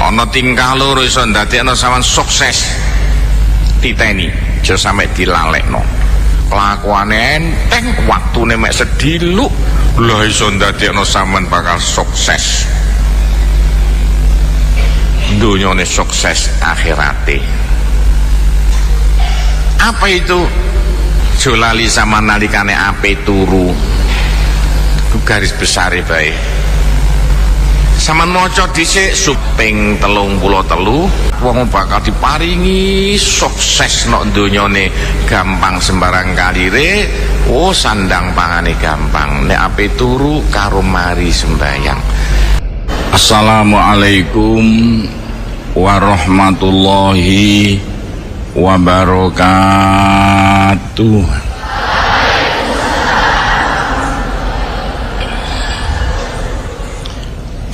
ana tingkah loro iso ndadekno sampean sukses. Titeni aja sampe dilalekno. Kelakuane enteng, waktune mek sediluk, lha iso ndadekno sampean bakal sukses. Dunyane sukses, akhirate. Apa itu? Jolali sama nalikane ape turu. Ku garis besar bae. Saman maca dhisik suping 33 wong bakal diparingi sukses nok donyane gampang sembarang kalire, oh sandang pangane gampang, nek ape turu karo mari sembayang. Assalamualaikum warahmatullahi wabarakatuh.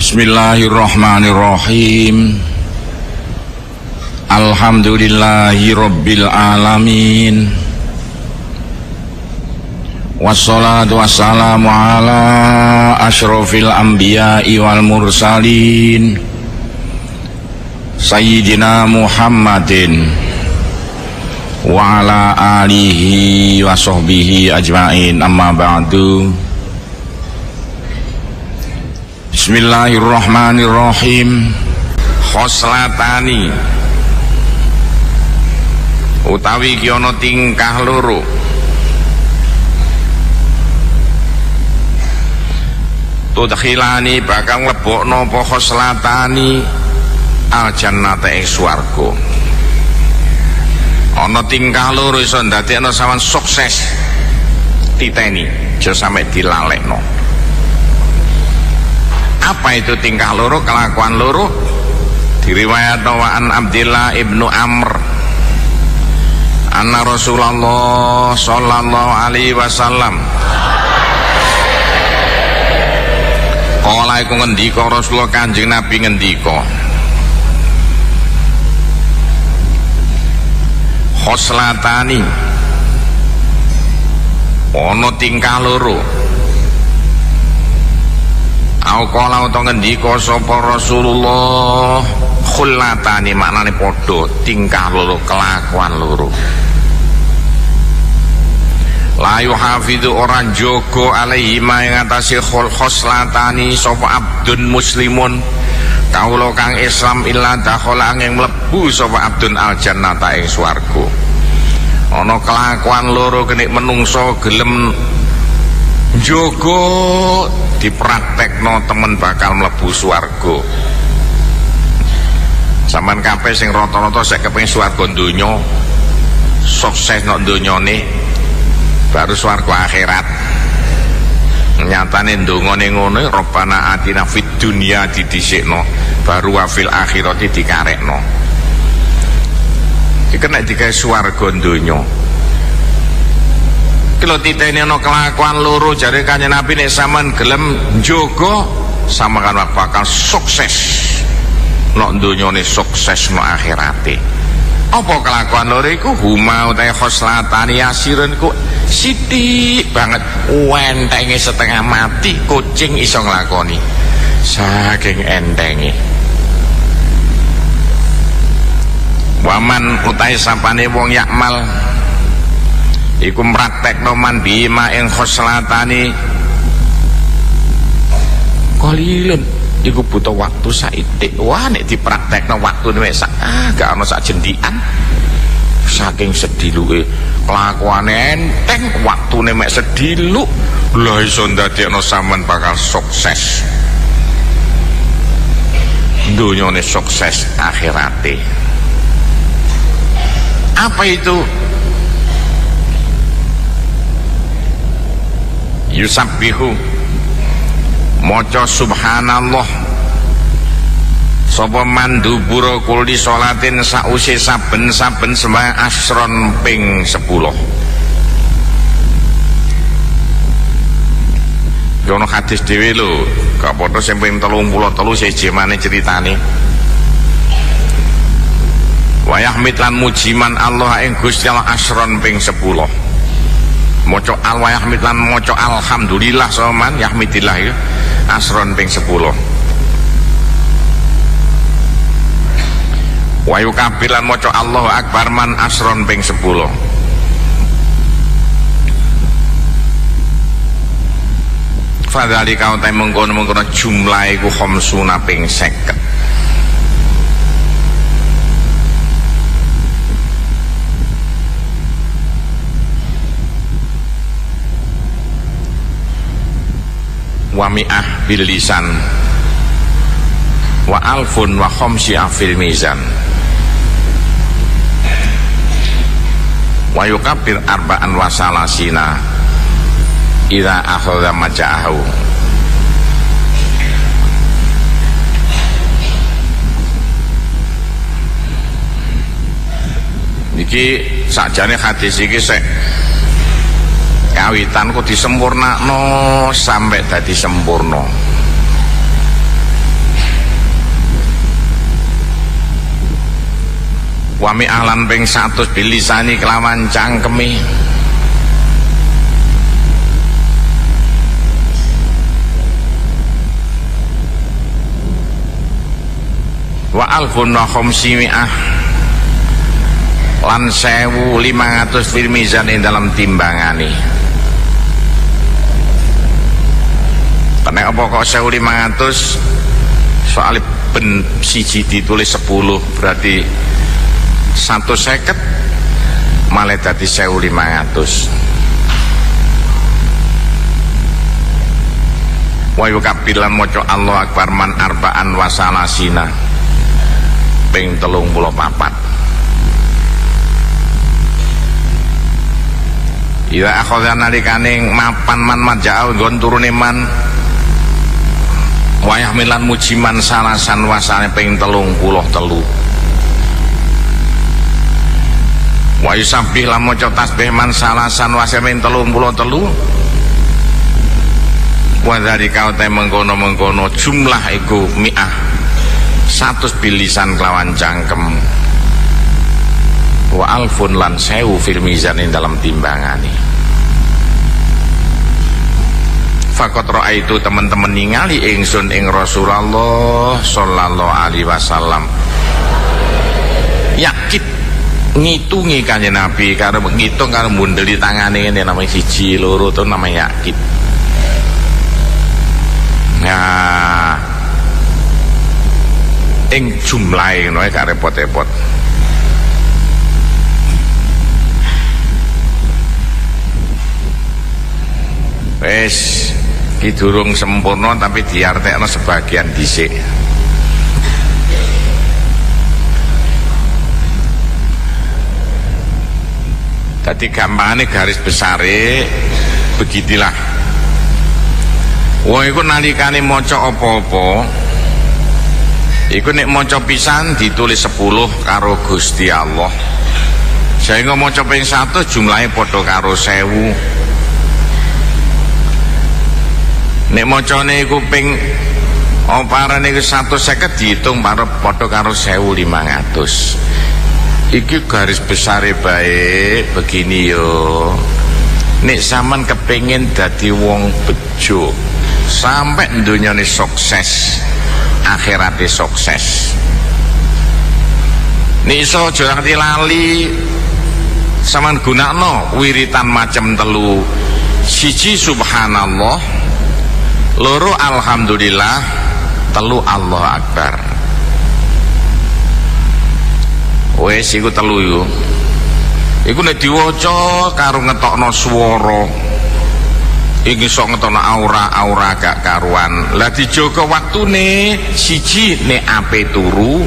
Bismillahirrahmanirrahim. Alhamdulillahi rabbil alamin. Wassalatu wassalamu ala asyrafil anbiya'i wal mursalin Sayyidina Muhammadin wa ala alihi wa sahbihi ajma'in, amma ba'du. Bismillahirrahmanirrahim. Khoslatani utawi ki ana tingkah loro. Tudkhilani bakal mlebokno apa khoslatani al jannata ing swarga. Ana tingkah loro iso ndadekno sampean sukses. Titeni aja sampe dilalekno. Apa itu tingkah loro, kelakuan loro? Diriwayatno wa an Abdillah ibnu Amr anna Rasulullah sallallahu alaihi wasallam qala iku ngendika Rasulullah Kanjeng Nabi ngendika, khoslatani ana tingkah loro. Au kala utawa ngendika sapa Rasulullah, khullatani maknane padha, tingkah loro, kelakuan loro. La yuhafidu orang jogo alaihi ma ing atase khoslatani sapa abdun muslimun kawula kang Islam illa dakhala angin mlebu sapa abdun al jannata ing swarga. Ana kelakuan loro kenik menungso gelem jogo dipraktekno temen bakal mlebu swarga. Sampeyan kabeh sing rata-rata sik kepengin swarga donya, sukses nok donyane, baru swarga akhirat. Nyatane ndongane ngono, Rabbana atina fid dunya didhisikno, baru wa fil akhirati dikarekno. Iki nek digawe swarga donya. Kalau titeni ana kelakuan loro jare Kanjeng Nabi nek sampean gelem njogo sampean bakal sukses nok donyane, sukses nok akhirate. Apa kelakuan loro iku? Huma utahe khoslatani yasirun ku sithik banget, entenge setengah mati kucing iso nglakoni, saking entenge. Waman utahe sapane wong yakmal iku mraktekno man bima ing khoslatani qalilun, iku butuh waktu saitik. Wah nek dipraktekno waktune wis gak ana sak jendikan, saking sediluke kelakuane enteng, waktune mek sediluk, lha iso ndadekno sampean bakal sukses donyane, sukses akhirate. Apa itu? Yusabbihu maca subhanallah sapa mandubura kulli sholatin sause saben-saben sembahyang asron ping 10. Jono hadis dhewe lho, gak padha sing ping 33 siji maneh critane. Wa yahmid lan mujiman Allah ing Gusti Allah asron ping 10. Maca al wa yahmid lan maca alhamdulillah soman yahmidillah ya asron ping 10. Wa yukabir lan maca Allahu akbar man asron ping 10. Fadzalika utai mengkono-mengkono jumlah iku khamsuna ping 50. Wa mi'ah bil lisan wa alfun wa khamsi'ah fil mizan wa yukabbir arba'an wa salasina idza akhadha maja'ahu. Iki sakjane hadis iki sek kawitan kok disempurnakno sampai dadi sempurna. Wami ahlan ping 100 bilisani kelawan cangkemi. Wa alfun wa khamsimi'ah lan 1500 fil mizan ing dalam timbangane. Karena apa kok 1500? Soalnya ben siji ditulis 10 berarti 150 malah dadi 1500. Wa yukabbir lan maca Allahu akbar man arba'an wa salasina ping 34. Ila akhadha nalikane mapan man maja'au nggon turune man wayah milan mujiman salasan wasane ping 33. Wa yusabbih lan maca tasbih man salasan wasane ping 33. Wa dzalika uta mengkono-mengkono jumlah iku mi'ah 100 bilisan kelawan cangkem wa alfun lan 1000 fil mizan ing dalam timbangane. Fakot ro'a itu teman-teman ningali ingsun ing Rasulullah sallallahu alaihi wasallam yakit ngitungi kanjeng Nabi karo ngitung karo mundeli tangane ngene namanya siji loro itu namanya yakit. Nah ing jumlahe ngono gak repot-repot. Wes durung sempurna tapi diartekno sebagian dhisik. Dadi gampangane garis besare begitulah. Wong iku nalikane maca apa-apa iku nek maca pisan ditulis 10 karo Gusti Allah. Sehingga maca ping 100 jumlahe padha karo 1000. Nek macane iku ping oparane iku 150 diitung padha karo 1500. Iki garis besare bae begini yo. Nek sampean kepengin dadi wong bejo sampai dunyane sukses, akhirate sukses. Nek iso aja nganti lali sampean gunakno wiritan macam 3. Siji subhanallah, loro alhamdulillah, 3 Allahu akbar. Wes iku 3 iku. Iku nek diwaca karo ngetokno swara. Iki iso ngetokno aura gak karuan. Lah dijaga waktune, siji nek ape turu,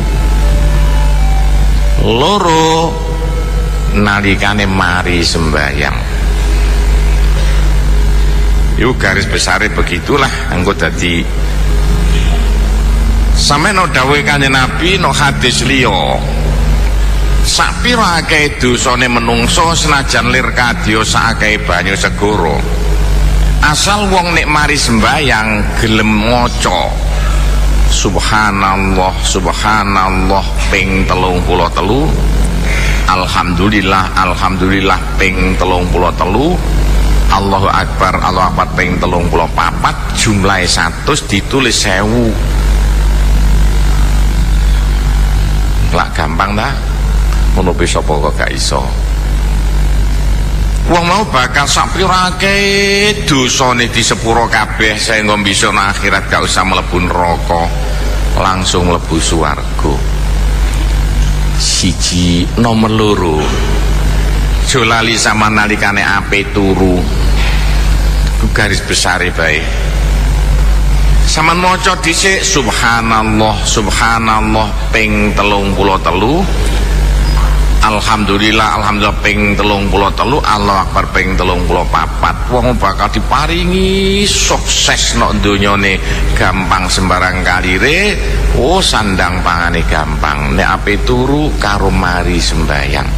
loro nalikane mari sembahyang. Yuk garis besarnya begitulah engko dadi sampe no dawuhe Kanjeng Nabi no hadis liya sapira akeh dosane menungso senajan lir kadya sakake banyu segara asal wong nek mari sembahyang gelem maca subhanallah subhanallah ping 33, alhamdulillah ping 33, Allahu Akbar ping 34, jumlahe 100 ditulis 1000. lak gampang ta ngono pe sapa kok gak iso. Wong mau bakal sapirake dosane disepuro kabeh sehingga bisa nang akhirat gak usah mlebu neraka, langsung mlebu swarga. Siji. Nomor loro, aja lali sama nalikane ape turu, ku garis besare bae sampean maca dhisik subhanallah subhanallah ping 33, alhamdulillah alhamdulillah ping 33, Allahu akbar ping 34. Wong bakal diparingi sukses nok donyane gampang sembarang kalire, oh sandang pangane gampang. Nek ape turu karo mari sembayang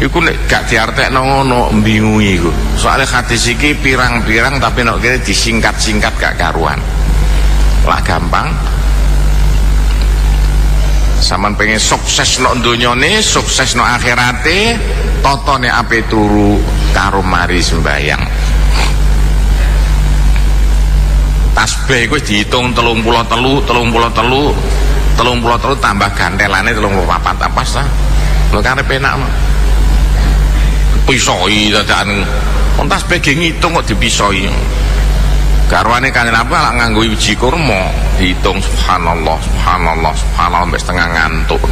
iku nek gak diartekno ngono mbingungi iku. Soale hadis iki pirang-pirang tapi nek kene disingkat-singkat gak karuan. Lah gampang. Saman pengen sukses no donyane, sukses no akhirate, totone ape turu karo mari sembayang. Tasbih kuwi dihitung 33 tambah gantelane 34 apa sah. Lho karepe enak no. Pisoi dadakan. Wong tasbih ge ngitung kok dipisoi. Garwane Kanjeng Nabi lak nganggo wiji kurma, dihitung subhanallah subhanallah subhanallah sampai setengah ngantuk.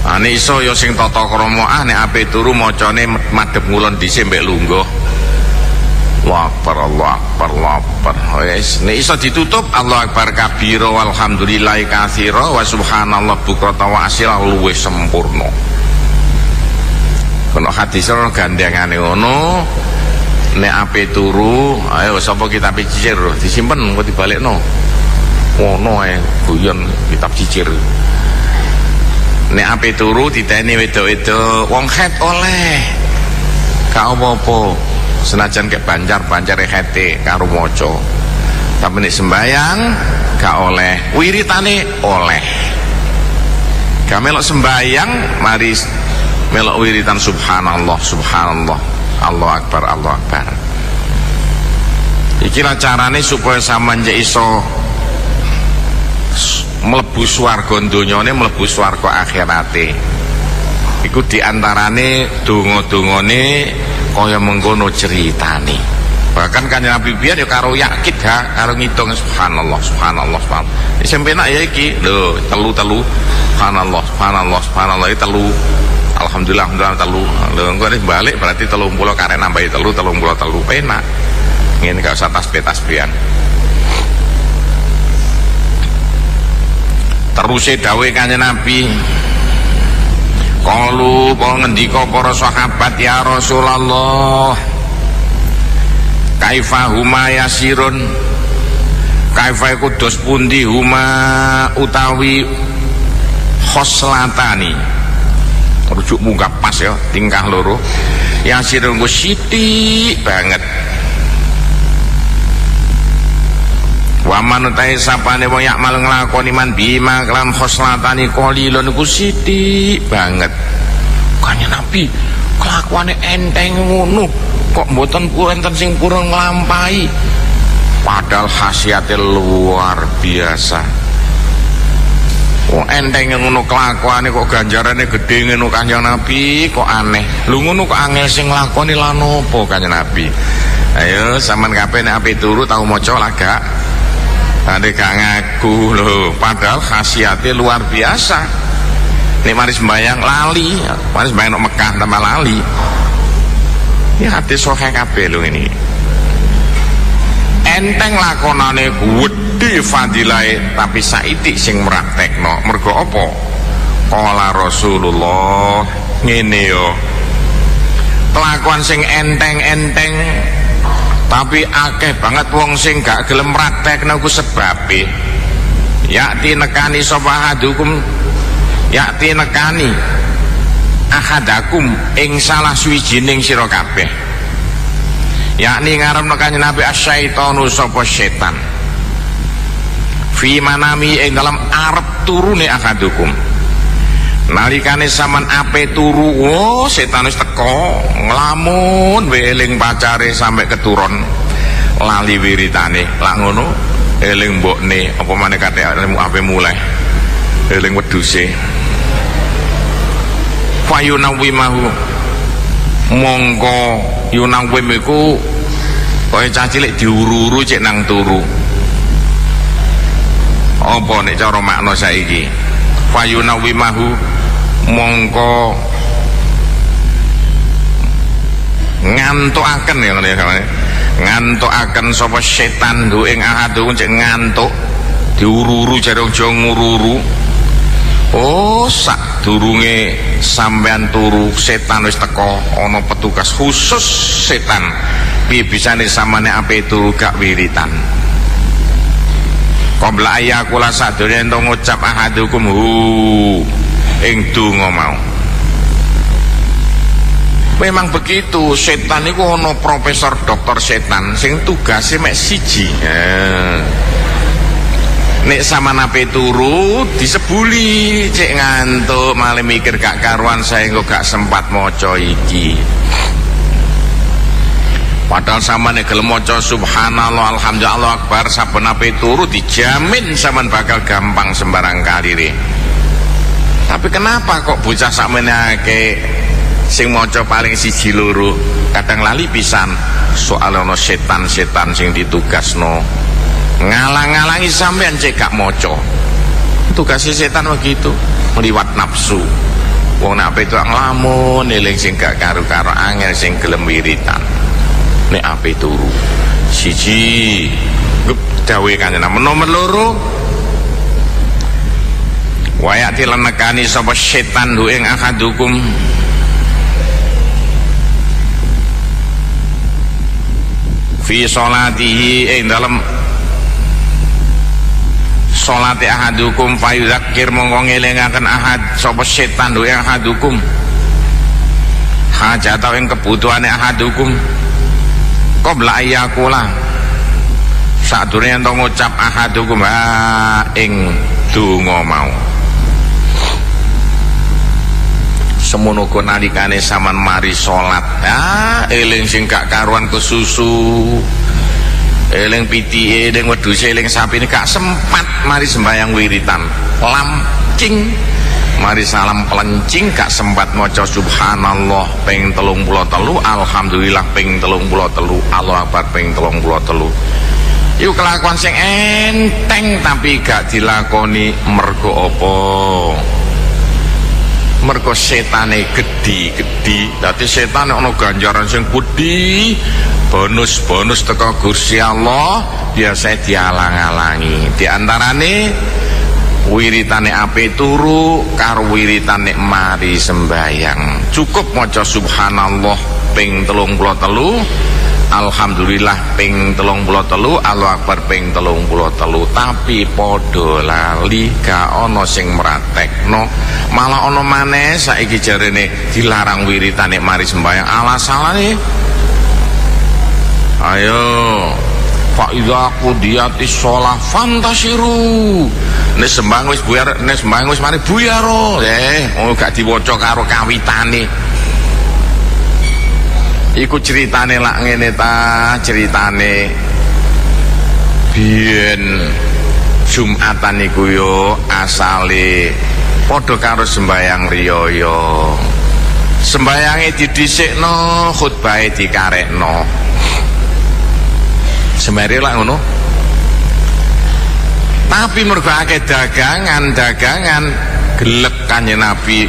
Ane iso ya sing tata krama nek ape turu macane madhep ngulon dhisik mbek lungguh. Allahu akbar Allahu akbar Allahu akbar. Wis nek iso ditutup Allahu akbar kabira walhamdulillahi katsira wa subhanallah bukrata wa asila luwih sempurna. Kono hadis ora gandengane ngono. Nek ape turu ayo sapa kitab cicir disimpen kok dibalekno ngono ae guyon kitab cicir. Nek ape turu diteni wedok-wedok wong het oleh gak apa-apa senajan kek banjar-banjare hete karo maca, tapi nek sembayang gak oleh, wiritane oleh. Gak melok sembayang mari melok wiritan subhanallah subhanallah Allahu akbar Allahu akbar. Iki lah carane supaya sampean iso mlebu swarga donyane, mlebu swarga akhirate. Iku diantarane donga-dongane kaya mengkono ceritane. Bahkan Kanjeng Nabi biyen ya karo yakin ha, karo ngitung subhanallah subhanallah subhanallah. Sing penak ya iki lho, telu-telu subhanallah subhanallah subhanallah telu. Alhamdulillah alhamdulillah telu. Lho engko nek balik berarti 30 karek nambahi telu penak. Ngene gak usah tasbih-tasbihan. Teruse dawuhe Kanjeng Nabi. Qalu apa ngendika para sahabat ya Rasulullah. Kaifa huma yasirun. Kaifa iku dos pundi huma utawi khoslatani. Rujuk muka pas ya tingkah loro yang sirunggu sithik banget. Waman utai sapane wong yak mal nglakoni man bima kelan khoslatani qalilun iku sithik banget. Kanjeng Nabi kelakuane enteng ngono kok mboten enten sing purun nglampahi, padahal khasiate luar biasa. Wong enteng ngono kelakuane kok ganjarane gedhe ngono Kanjeng Nabi kok aneh. Lho ngono kok angel sing nglakoni lan opo Kanjeng Nabi? Ayo sampean kabeh nek ape turu tau maca lah gak? Nek gak ngaku lho, padahal khasiate luar biasa. Nek mari sembayang lali, mari sembayang nang Mekah tambah lali. Ya hati sohe kabeh lho ini. Enteng lakonane gedhe fadilahe tapi saiki sing mraktekno. Mergo apa? Qala Rasulullah ngene yo. Kelakuan sing enteng-enteng tapi akeh banget wong sing gak gelem praktekno ku sebabe. Yakti nekani sapa hadukum, yakti nekani ahadakum ing salah suwijining sira kabeh. Yakni ngarepno Kanjeng Nabi asyaitonu sapa setan fi manami ing dalam arep turune akadukum nalikane sampean ape turu setan wis teko nglamun weling pacare sampai keturun lali wiritane lak ngono eling mbokne apa maneh kate ape mulai eling wedhuse fayunawwimahu mongko yunawwim iku kaya cah cilik diuru-uru cek nang turu. Apa nek cara makna saiki? Fayunawwimahu mongko ngantukaken ya ngene ya. Ngantukaken sapa setan nggo ing ahadun cek ngantuk diuru-uru jare aja nguru-uru. Oh, sak durunge sampean turu setan wis teko, ana petugas khusus setan. Piye bisane samane ape turu gak wiritan? Qabla ayakula sadurunge ento ngucap ahadukum hu ing donga mau. Memang begitu, setan itu ono profesor dokter setan sing tugasnya mek siji. Nek sama nape turu disebuli cek ngantuk malah mikir gak karuan saya kok gak sempat maca iki. Padahal sama nek gelem maca subhanallah alhamdulillah akbar saben nape turu dijamin sampean bakal gampang sembarang kalire. Tapi kenapa kok bocah sakmene akeh sing maca paling siji loro kadang lali pisan soal ana setan-setan sing ditugasno ngalang-ngalangi sampean cek gak maca. Tugasnya setan begitu, meliwat nafsu. Wong nek ape itu nglamun eling sing gak karo-karo angel sing gelem wiritan. Nek ape turu siji dawuhe kanjeng nomor loro wayati lan nekani sapa setan hu ing ahadukum fi sholatihi ing dalem sholati ahadukum fayudzakir mongko ngelingaken ahad sapa setan hu ing ahadukum hajata ing kebutuhane ahadukum qabla ayakula sadurunge ento ngucap ahadukum ing donga mau. Semono ku nalikane sampean mari salat eling sing gak karuan kesusu eling pitike eling wedhuse eling sapine gak sempat mari sembayang wiritan lamcing mari salam pelencing gak sempat maca subhanallah ping 33 alhamdulillah ping 33 Allahu akbar ping 33. Iku kelakuan sing enteng tapi gak dilakoni mergo apa? Mergo setane gedhi-gedhi. Dadi setan ana ganjaran sing gedhi, bonus-bonus teko Gusti Allah biasa dialang-alangi. Di antarane wiritane ape turu karo wiritane mari sembayang. Cukup maca subhanallah ping 33, alhamdulillah ping 33, Allahu akbar ping 33, tapi padha lali gak ana sing mratekno. Malah ana maneh saiki jarene dilarang wiritane mari sembayang. Alasane ayo fa idza qudiyatis shalah fantasiru. Nek sembayang wis buyar, nek sembayang wis mari buyar gak diwaca karo kawitane. Iku ceritane lak ngene ta, ceritane biyen Jumatan iku yo asale padha karo sembayang riyaya. Sembayange didhisikno, khutbahe dikarekno. Semere lak ngono. Tapi mergo akeh dagangan gelek Kanjeng Nabi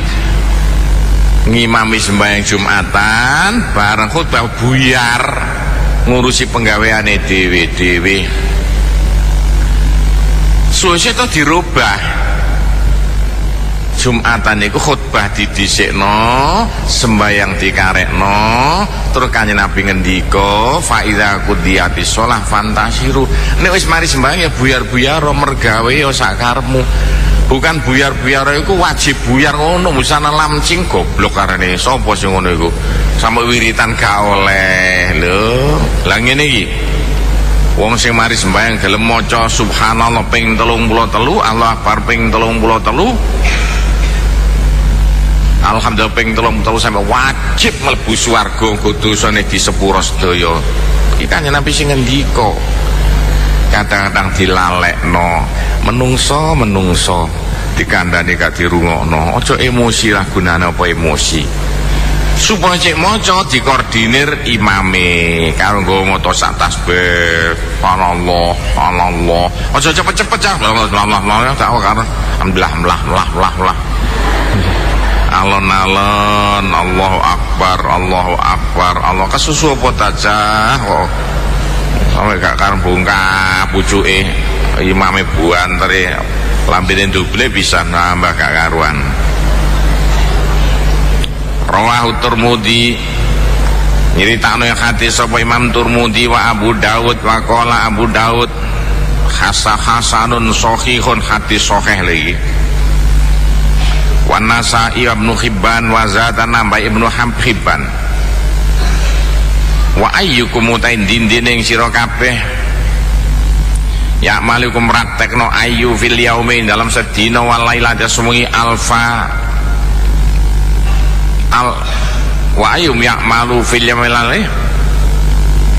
ngimami sembahyang Jumatan bareng khutbah buyar ngurusi penggaweane dhewe-dhewe. Suwese to dirubah. Jumatan niku khutbah didhisikno, sembahyang dikarekno, terus Kanjeng Nabi ngendika fa idza qudiyatis shalah fantasiru. Nek wis mari sembahyang ya buyar-buyar mergawe ya sak karepmu. Bukan buyar-buyar iku wajib buyar ngono, musana lamcing goblok karene sapa sing ngono iku. Sampe wiritan gak oleh. Lho, lah ngene iki. Wong sing mari sembahyang gelem maca subhanallah ping 33, Allahu akbar ping 33, alhamdulillah ping 33 sampe wajib mlebu swarga nggo dosane disepuro sedaya. Iki Kanjeng Nabi sing ngendika. Kadang-kadang dilalekno menungso dikandani gak dirungokno. Aja emosi lah, gunane apa emosi. Supaya cek maca dikoordinir imame karo nggo maca sak tasbih. Allah. Aja cepet-cepet cah. Allah tak karo alhamdulillah. Alon-alon, Allahu Akbar, Allah kesusu apa tajah kok. Sampe gak karo bungkah pucuke imame buanteri lambene duble bisa nambah gak karuan. Rawahu Tirmidzi nyritakno hadis sapa Imam Tirmidzi wa Abu Daud wa qala Abu Daud hasanun sahihun, hadis sahih lagi. Wa Nasa'i Ibnu Hibban wa zata nambah Ibnu Hibban. Wa ayyukum mutain dindining sira kabeh ya malikum praktekno ayu fil yaumin dalam sedina wal lailata semungi wa ayyum ya'malu fil yaumin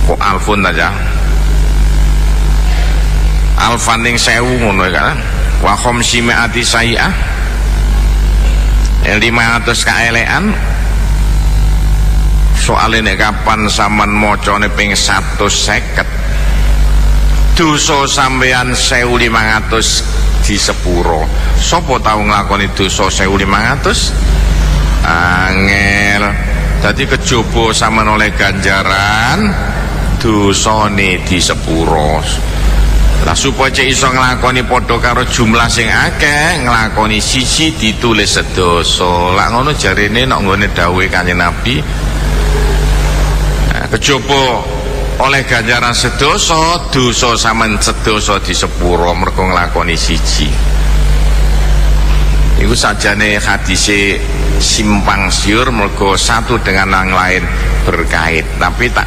kok alfun aja alfaning 1000 ngono kan wa khamsimi'ati sayi'ah 500 kaelekan. Soalnya kapan sampean mocone ping 150 dosa sampean 1500 di sepuro. Sopo tau nglakoni dosa 1500? Angel. Dadi kejaba sampean oleh ganjaran dosane di sepuro. Lah supaya cek iso nglakoni padha karo jumlah sing akeh, nglakoni siji ditulis sedoso. Lah ngono jarene nek nggone dawuhe Kanjeng Nabi, kejaba oleh ganjaran sedoso, dosa sampean sedoso di sepuro mergo nglakoni siji. Iku sajane hadise simpang siur mergo satu dengan yang lain berkait, tapi tak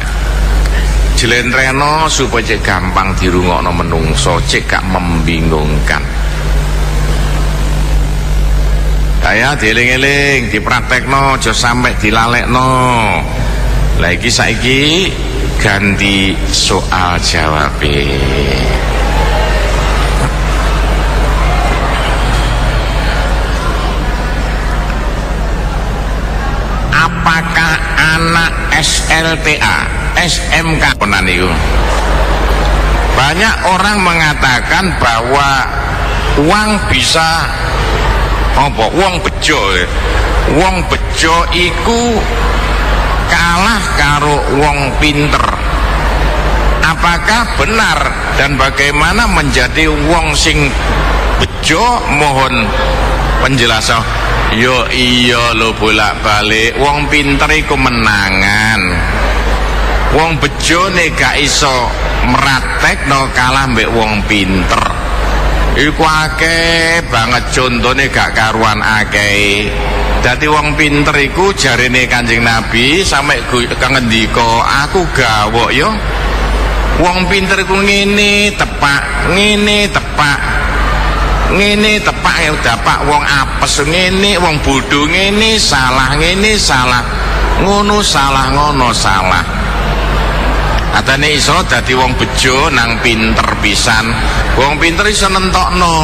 jelentreno supaya cek gampang dirungokno menungso, cek gak membingungkan. Kaya dieling-eling, dipraktekno, aja sampai dilalekno. Lagi saiki ganti soal jawab. Apakah anak SLTA, SMK penan itu? Banyak orang mengatakan bahwa uang bisa apa? Uang bejo. Uang bejo iku kalah karo wong pinter. Apakah benar dan bagaimana menjadi wong sing bejo? Mohon penjelasan. Yo iya lo bolak-balik wong pinter iku menangan. Wong bejo nek gak iso meratekno kalah mbek wong pinter. Iku akeh banget contone gak karuan akeh. Dadi wong pinter iku jarene Kanjeng Nabi sampe ngendika aku gawok yo. Wong pinter iku ngene tepak, ngene tepak. Ngene tepak ya dapak wong apes ngene, wong bodho ngene salah, ngene salah. Ngono salah, ngono salah. Atane iso dadi wong bejo nang pinter pisan. Wong pinter iso nentokno.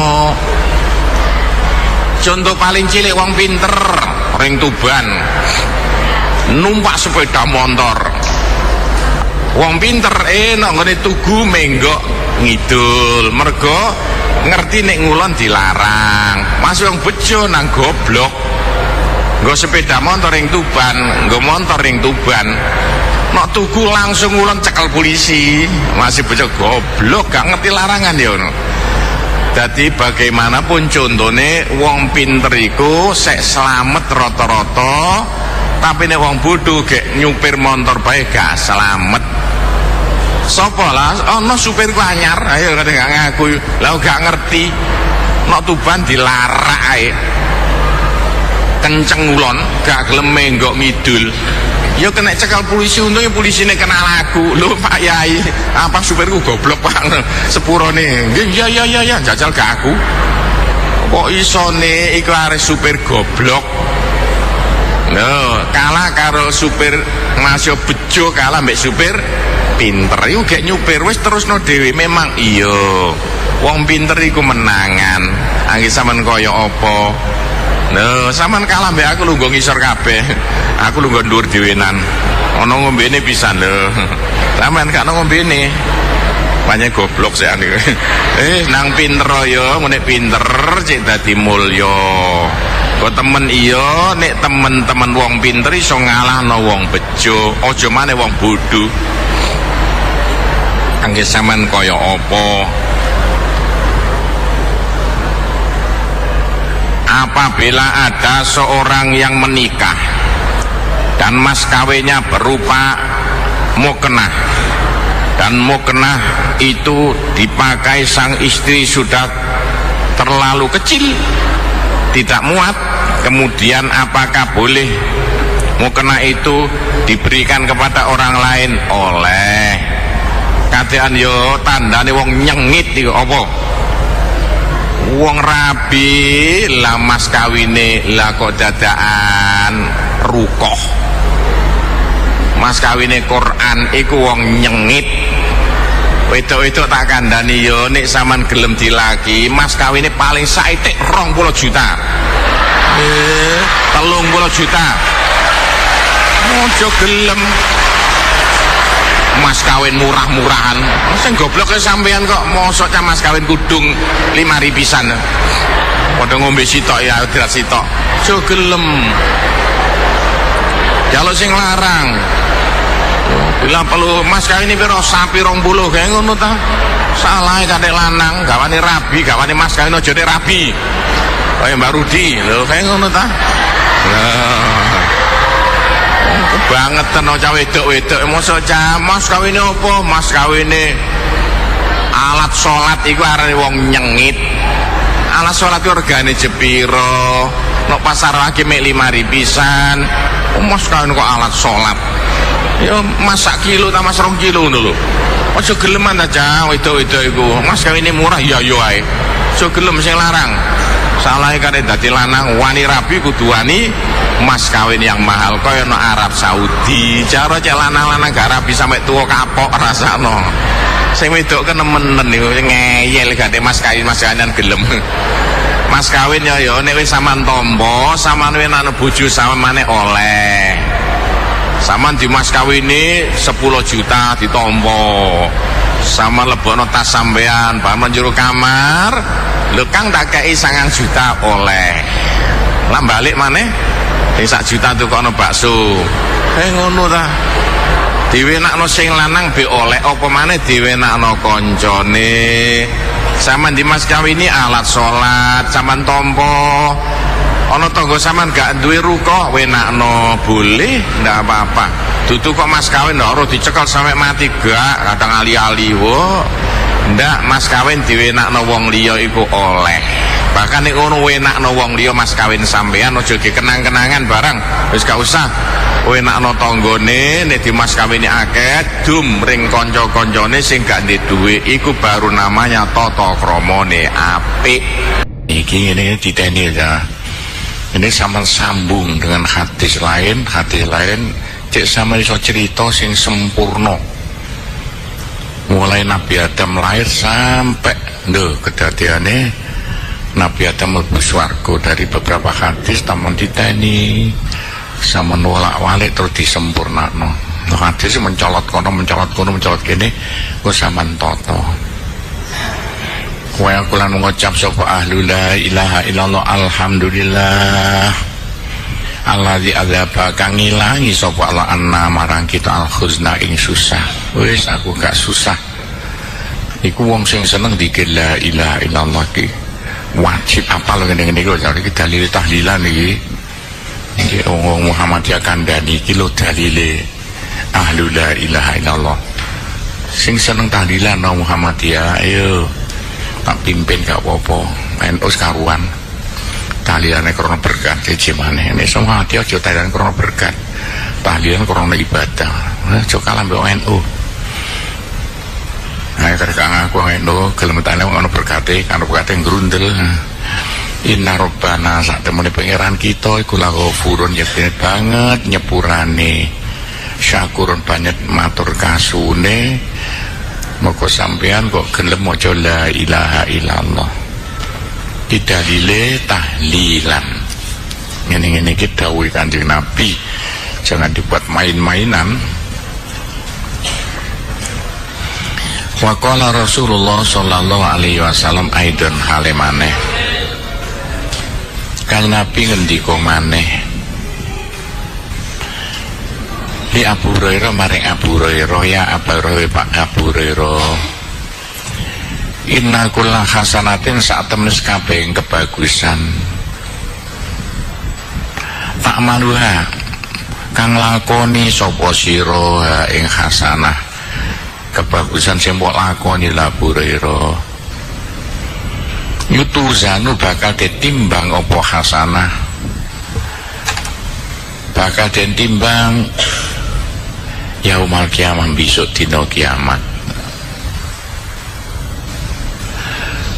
Contoh paling cilik wong pinter ring Tuban numpak sepeda motor. Wong pinter nek nggone tugu menggok ngidul mergo ngerti nek ngulon dilarang. Mas wong bejo nang goblok nggo sepeda motor ring Tuban, nggo motor ring Tuban. Nek tugu langsung ngulon cekel polisi. Masih bejo goblok gak ngerti larangan ya ngono. Dadi bagaimanapun contone wong pinter iku sek slamet rata-rata, tapi nek wong bodho gek nyupir motor bae gak slamet. Sopo lah ana supirku anyar, ayo kadang gak ngaku. Lah gak ngerti. Nek Tuban dilarak ae. Kenceng ngulon, gak gelem menggok ngidul. Ya kena cekal polisi, untungnya polisine kenal aku. Lho Pak Yai, apa supirku goblok Pak sepurone. Ya jajal gak aku. Kok isone iku arek supir goblok. Lho, kalah karo supir masih bejo kalah mbek supir pinter. Iku gek nyupir wis terusno dhewe memang iya. Wong pinter iku menangan. Angge sampean kaya apa? Lho, sampean kalah mbek aku lungguh ngisor kabeh. Aku lungguh dhuwur dhewenan. Ana ngombene pisan lho. Sampean gak ono ngombene. Banyak goblok sih ane. Nang pinter ya, nek pinter cek dadi mulya. Kok temen iya, nek temen-temen wong pinter iso ngalahno wong bejo. Aja maneh wong bodho. Angge sampean kaya apa? Apabila ada seorang yang menikah dan mas kawinnya berupa muknah, dan muknah itu dipakai sang istri sudah terlalu kecil, tidak muat, kemudian apakah boleh muknah itu diberikan kepada orang lain? Oleh. Katean yo tandane wong nyengit iki apa? Wong rabi lah mas kawine lah kok dadaan rukoh. Mas kawine Quran iku wong nyengit. Wedok-wedok tak kandhani yo nek sampean gelem dilaki, mas kawine paling saithik 20 juta. 30 juta. Ojo gelem mas kawin murah-murahan. Sing goblok sampean kok mosok ca mas kawin kudung 5.000 pisan. Padha ngombe sitok ya drat sitok. Aja gelem. Jaluk sing larang. Bila perlu mas kawin ini piro sapi 20 kayak ngono ta. Salah kadek lanang, gawane rabi, gawane mas kawin aja nek rabi. Kaya Mbak Rudi, lho kayak ngono ta. Banget tenan cah wedok-wedok mosok cah mas kawine apa? Mas kawine alat salat iku arane wong nyengit. Alat salat iku regane jepiro? Nek pasar lagi mek 5.000 pisan. Mas kawin kok alat salat. Ya mas sak kilo ta mas 2 kilo ngono lho. Aja geleman ta cah wedok-wedok iku. Mas kawine murah ya yo ae. Aja gelem sing larang. Salahe kare dadi lanang wani rabi kudu wani mas kawin yang mahal kaya no Arab Saudi. Cara cek lanang-lanang gak rabi sampai tua kapok rasano. Sing wedok kan nemenen niku ngeyel gak mas kawinan gelem. Mas kawin ya nek wis sampean tampa, sampean wenane bojo sampean oleh. Sampean di mas kawine 10 juta ditampa. Sama lebokno tas sampean, bahan njero kamar. Lho Kang tak kei 9 juta oleh. Lah balik maneh 1 juta tukokno bakso. Ngono ta. Diwenakno sing lanang be oleh apa maneh diwenakno kancane. Sampeyan di mas kawini alat salat, sampean tampa. Ana tangga sampean gak duwe ruko, wenakno boleh, ndak apa-apa. Dudu kok mas kawin ora dicekel sampai mati gak, kadang ali-ali wo. Ndak, mas kawin diwenakno wong liya iku oleh. Bahkan nek ngono wenakno wong liya mas kawin sampean aja dikenang-kenangan barang. Wis gak usah wenakno tanggane nek di mas kawine akeh dum ring kanca-kancane sing gak ndek dhuwit iku baru namanya tata kramane apik. Iki ngene diteni ya. Ini sama sambung dengan hadis lain cek sama iso cerita sing sempurna. Mulai Nabi Adam lahir sampai kedadiane Nabi Adam mlebu swarga. Dari beberapa hadis taman diteni sama nolak-walik terus disempurnakno. Hadis mencolot kono mencolot kene kok sampean toto. Kowe aku lan ngucap sapa ahlu la ilaha illallah alhamdulillah alladzi adzaba kang ngilangi sapa Allah anna marang kita al khuzna ing susah. Wis aku gak susah. Iku wong sing seneng dikir la ilaha illallah ki wajib apal ngene-ngene iki lho iki dalil tahlilan iki. Iki wong Muhammadiyah kandhani iki lho dalile ahlu la ilaha illallah. Sing seneng tahlilan nang Muhammadiyah ayo tak pimpin gak apa-apa. NU sekaruan tahlilane krana berkat jemane. Nek semua ati aja tahlilan krana berkat. Tahlilan krana ibadah. Aja kalah mbek NU. Nah, karena aku NU gelem tahlilan ono berkate, kan berkate grundel. Inna Rabbana sak temene pangeran kita iku la ghafurun yekti banget nyepurane. Syakurun banyak matur kasune. Moko sampean kok gelem maca la ilaha illallah. Dalile tahlilan. Ngene-ngene iki dawuh Kanjeng Nabi, jangan dibuat main-mainan. Wa qala Rasulullah sallallahu alaihi wasallam aidan hale maneh. Kanjeng Nabi ngendika maneh li Abu Hurairah maring Abu Hurairah, ya Abu Hurairah, Pak Abu Hurairah, inna kulla hasanatin sak temen kabeh kebagusan tak maluha kang lakoni sapa sira ing hasanah, kebagusan sing mbok lakoni la Abu Hurairah, yutuzanu bakal ditimbang apa hasanah, bakal ditimbang yaumal kiamah, besok dina kiamat.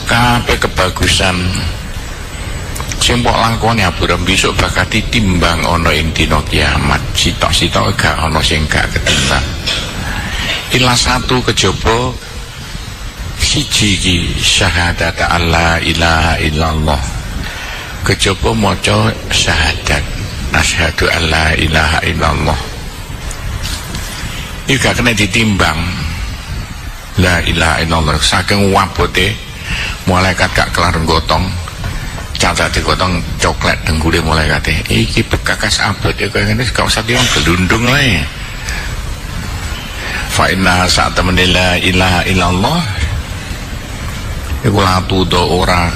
Kabeh kebagusan sing mbok lakoni Abu Hurairah besok bakal ditimbang ana ing dina kiamat. Sitok-sitok gak ana sing gak ketimbang. Ila satu kejaba siji iki syahadat alla ilaha illallah. Kejaba maca syahadat asyhadu alla ilaha illallah. Iki gak kena ditimbang la ilaha illallah, saking wabote malaikat gak kelar gotong, cacat digotong coklat denggule malaikate. Iki bekakas abot ya kaya ngene, gak usah diwong gelundung lae. Fa inna saat temene la ilaha illallah iku latu do ora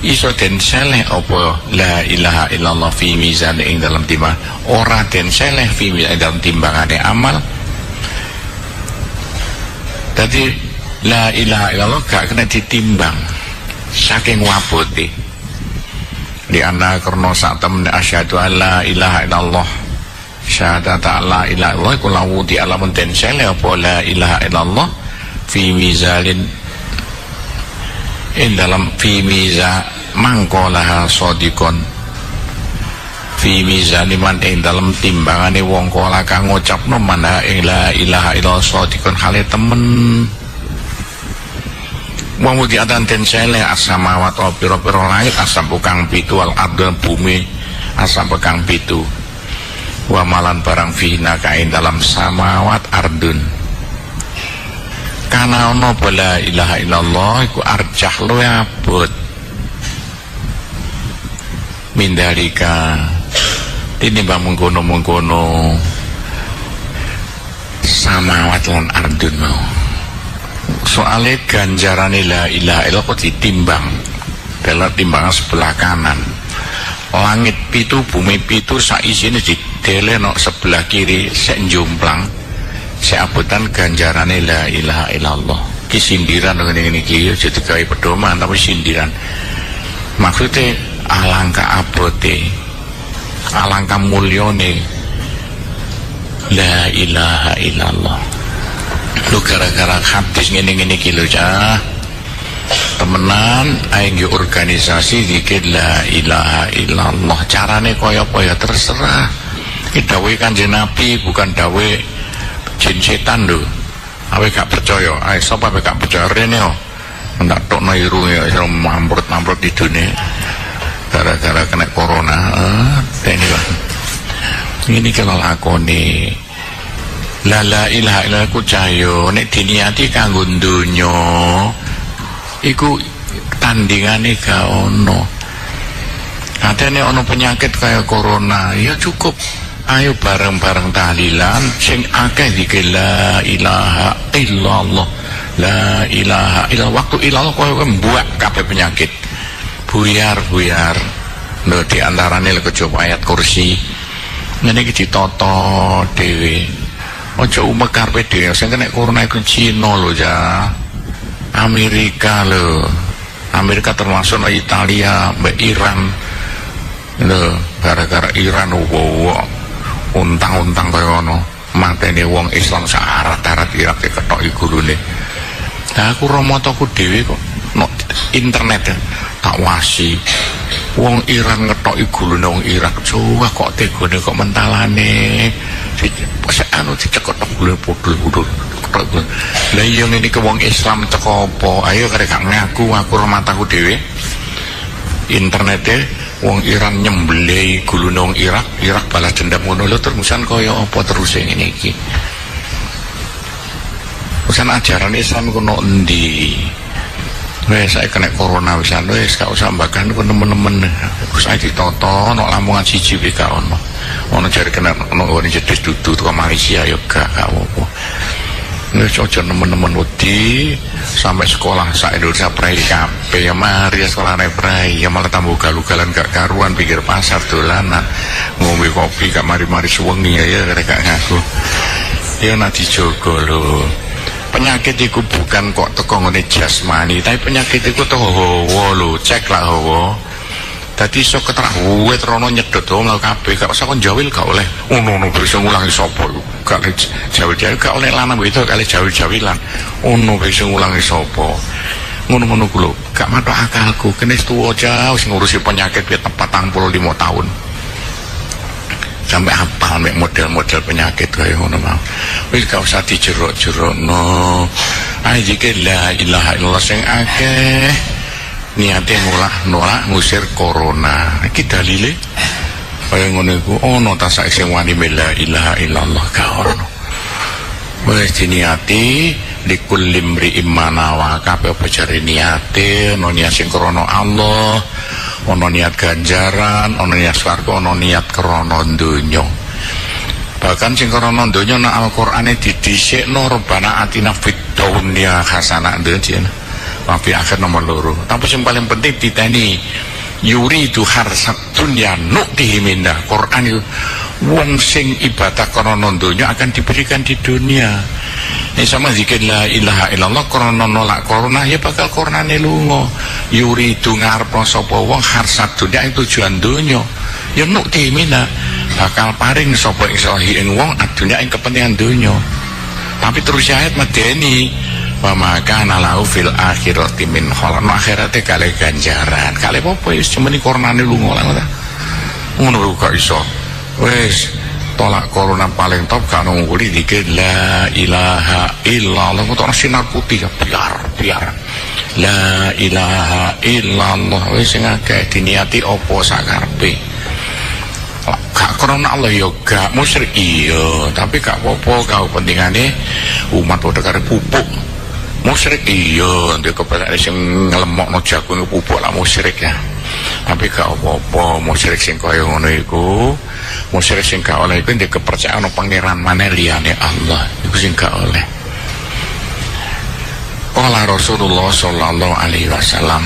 iso den seleh apa la ilaha illallah fi mizan ing dalam timbang, ora den seleh fi mizan dalam timbangane amal. Jadi la ilaha illallah gak kena ditimbang saking wabote. Di anna karena saat temen asyhadu alla ilaha illallah, syahadat la ilaha illallah iku lawu di alamun den sele apa la ilaha illallah fi mizalin in dalam fi miza mangkolaha sodikon fi mizani man ing dalam timbangane wong kala kang ngucapno mana ing la ilaha illallah sodikon hale temen. Wong wedi atan den sele asamawat wa pira-pira langit asam kang pitu al ardh bumi asam kang pitu wa malan barang fina kain dalam samawat ardun kana ono la ilaha illallah iku arjah luwe abot mindalika tinimbang mengkono-mengkono samawat lan ardun mau. Soalnya ganjarane la ilaha illallah kok ditimbang dalam timbangan sebelah kanan, langit pitu bumi pitu saisine dideleno sebelah kiri sek njomplang seabotan ganjarane la ilaha illallah. Ki sindiran ngene iki ya jadi gawe pedoman tapi sindiran. Maksudnya alangkah abote, alangkah mulyane la ilaha illallah. Lu gara-gara hadis ngene-ngene iki lho cah. Temenan aing organisasi zikir la ilaha illallah. Carane kaya apa ya terserah. Iki dawuhe Kanjeng Nabi bukan dawuhe jin setan lho. Awe gak percaya, ae sapa gak percaya rene yo. Ndak tokno iru ya mamprut-mamprut di dunia. Gara-gara kena corona. Ini Pak. Ini kalau lakoni la ilaha illallah ku cahyo nek diniati kanggo donya iku tandingane gak ono. Katene ono penyakit kayak corona ya cukup ayo bareng-bareng tahlilan sing akeh dikira la ilaha illallah, la ilaha illallah. Waktu illallah koyo mbuak kabeh penyakit buyar-buyar. Lho di antarane lek coba ayat kursi ngene iki ditata dhewe. Ojo umekar pede sing kena corona iku Cina lho ya. Amerika lho. Amerika termasuk Italia, mbek Iran. Lho, gara-gara Iran untang-untang kaya ngono. Matene wong Islam syarat-syarat Irak diketoki gurune. Lah aku romotoku dhewe kok no internet tak wasi Wong Iran ngetoki gulune wong Irak. Coba kok tegone kok mentalane. Anu dicekok gulune pudul-pudul. Lah iya ngene iki wong Islam teko apa? Ayo karek gak ngaku aku mataku dhewe. Internete wong Iran nyembelih gulune wong Irak, Irak balas dendam ngono lho terusan kaya apa terus ngene iki. Urusan ajaran Islam kono endi? Wes saya kena corona wisan wes gak usah mbakan ku nemen-nemen. Wis saiki ditoto nek Lamongan siji wae gak ono. Ono jare kena ono ngene jedhes dudu teko Malaysia ya gak apa-apa. Wis aja nemen-nemen wedi sampai sekolah sak Indonesia prai kabeh ya mari sekolahane prai ya malah tambah galugalan gak karuan pikir pasar dolanan ngombe kopi gak mari-mari suwengi ya gak ngaku. Ya nak dijogo lho. Penyakit itu bukan kok teko ngene jasmani, tapi penyakit itu tuh hawa lho, cek lah hawa. Dadi iso keterak wet rono nyedot mlaku kabeh, gak usah kon jawil gak oleh. Ono bisa ngulangi sapa iku? Gak jawil-jawil gak oleh lanang itu kali jawil-jawilan. Ono bisa ngulangi sapa? Ngono-ngono ku lho, gak matok akalku. Kene tuwa aja wis ngurusi penyakit wit 45 tahun. Sampai hafal mek model-model penyakit kaya ngono mau. Wis gak usah dijerok-jerokno. Ae iki la ilaha illallah sing akeh niate nolak ngusir corona. Iki dalile kaya ngono iku ono ta sak sing wani la ilaha illallah ka ono. Wis diniati likul limri imanawa kabeh apa jare niate ono niat sing krana Allah. Ono niat ganjaran, ono niat swarga, ono niat krana donya. Bahkan sing krana donya nang Al-Qur'ane didhisikno Rabbana atina fid dunya hasanah njen. Tapi akhir nomor 2. Tapi yang paling penting diteni yuridu harsat dunya nu'tihi minna. Quran itu wong sing ibadah krana donya akan diberikan di dunia. Ini sama zikir la ilaha illallah korona nolak corona ya bakal coronane lunga. Yuridu ngarep sapa wong harsat dunya itu tujuan donya ya nukti mina bakal paring sapa ing wong adunya ing kepentingan donya. Tapi terus ayat medeni wa maka nalahu fil akhirati min khalaq. No akhirate kale ganjaran kale apa wis cemeni coronane lunga lah ngono kok iso. Wis tolak corona paling top kan nguli dikit la ilaha illallah untuk sinar putih ya biar la ilaha illallah wis sing akeh diniati opo sakarepe gak corona Allah ya gak musyrik iya tapi gak apa-apa kau pentingane umat padha karo pupuk musyrik iya ndek kepenak sing nglemokno jagung pupuk lah musyrik ya tapi gak apa-apa musyrik sing kaya ngono iku musyrik sing gak oleh iku ndek kepercayaan pangeran maneh liyane Allah iku sing gak oleh. Qala Rasulullah sallallahu alaihi wasallam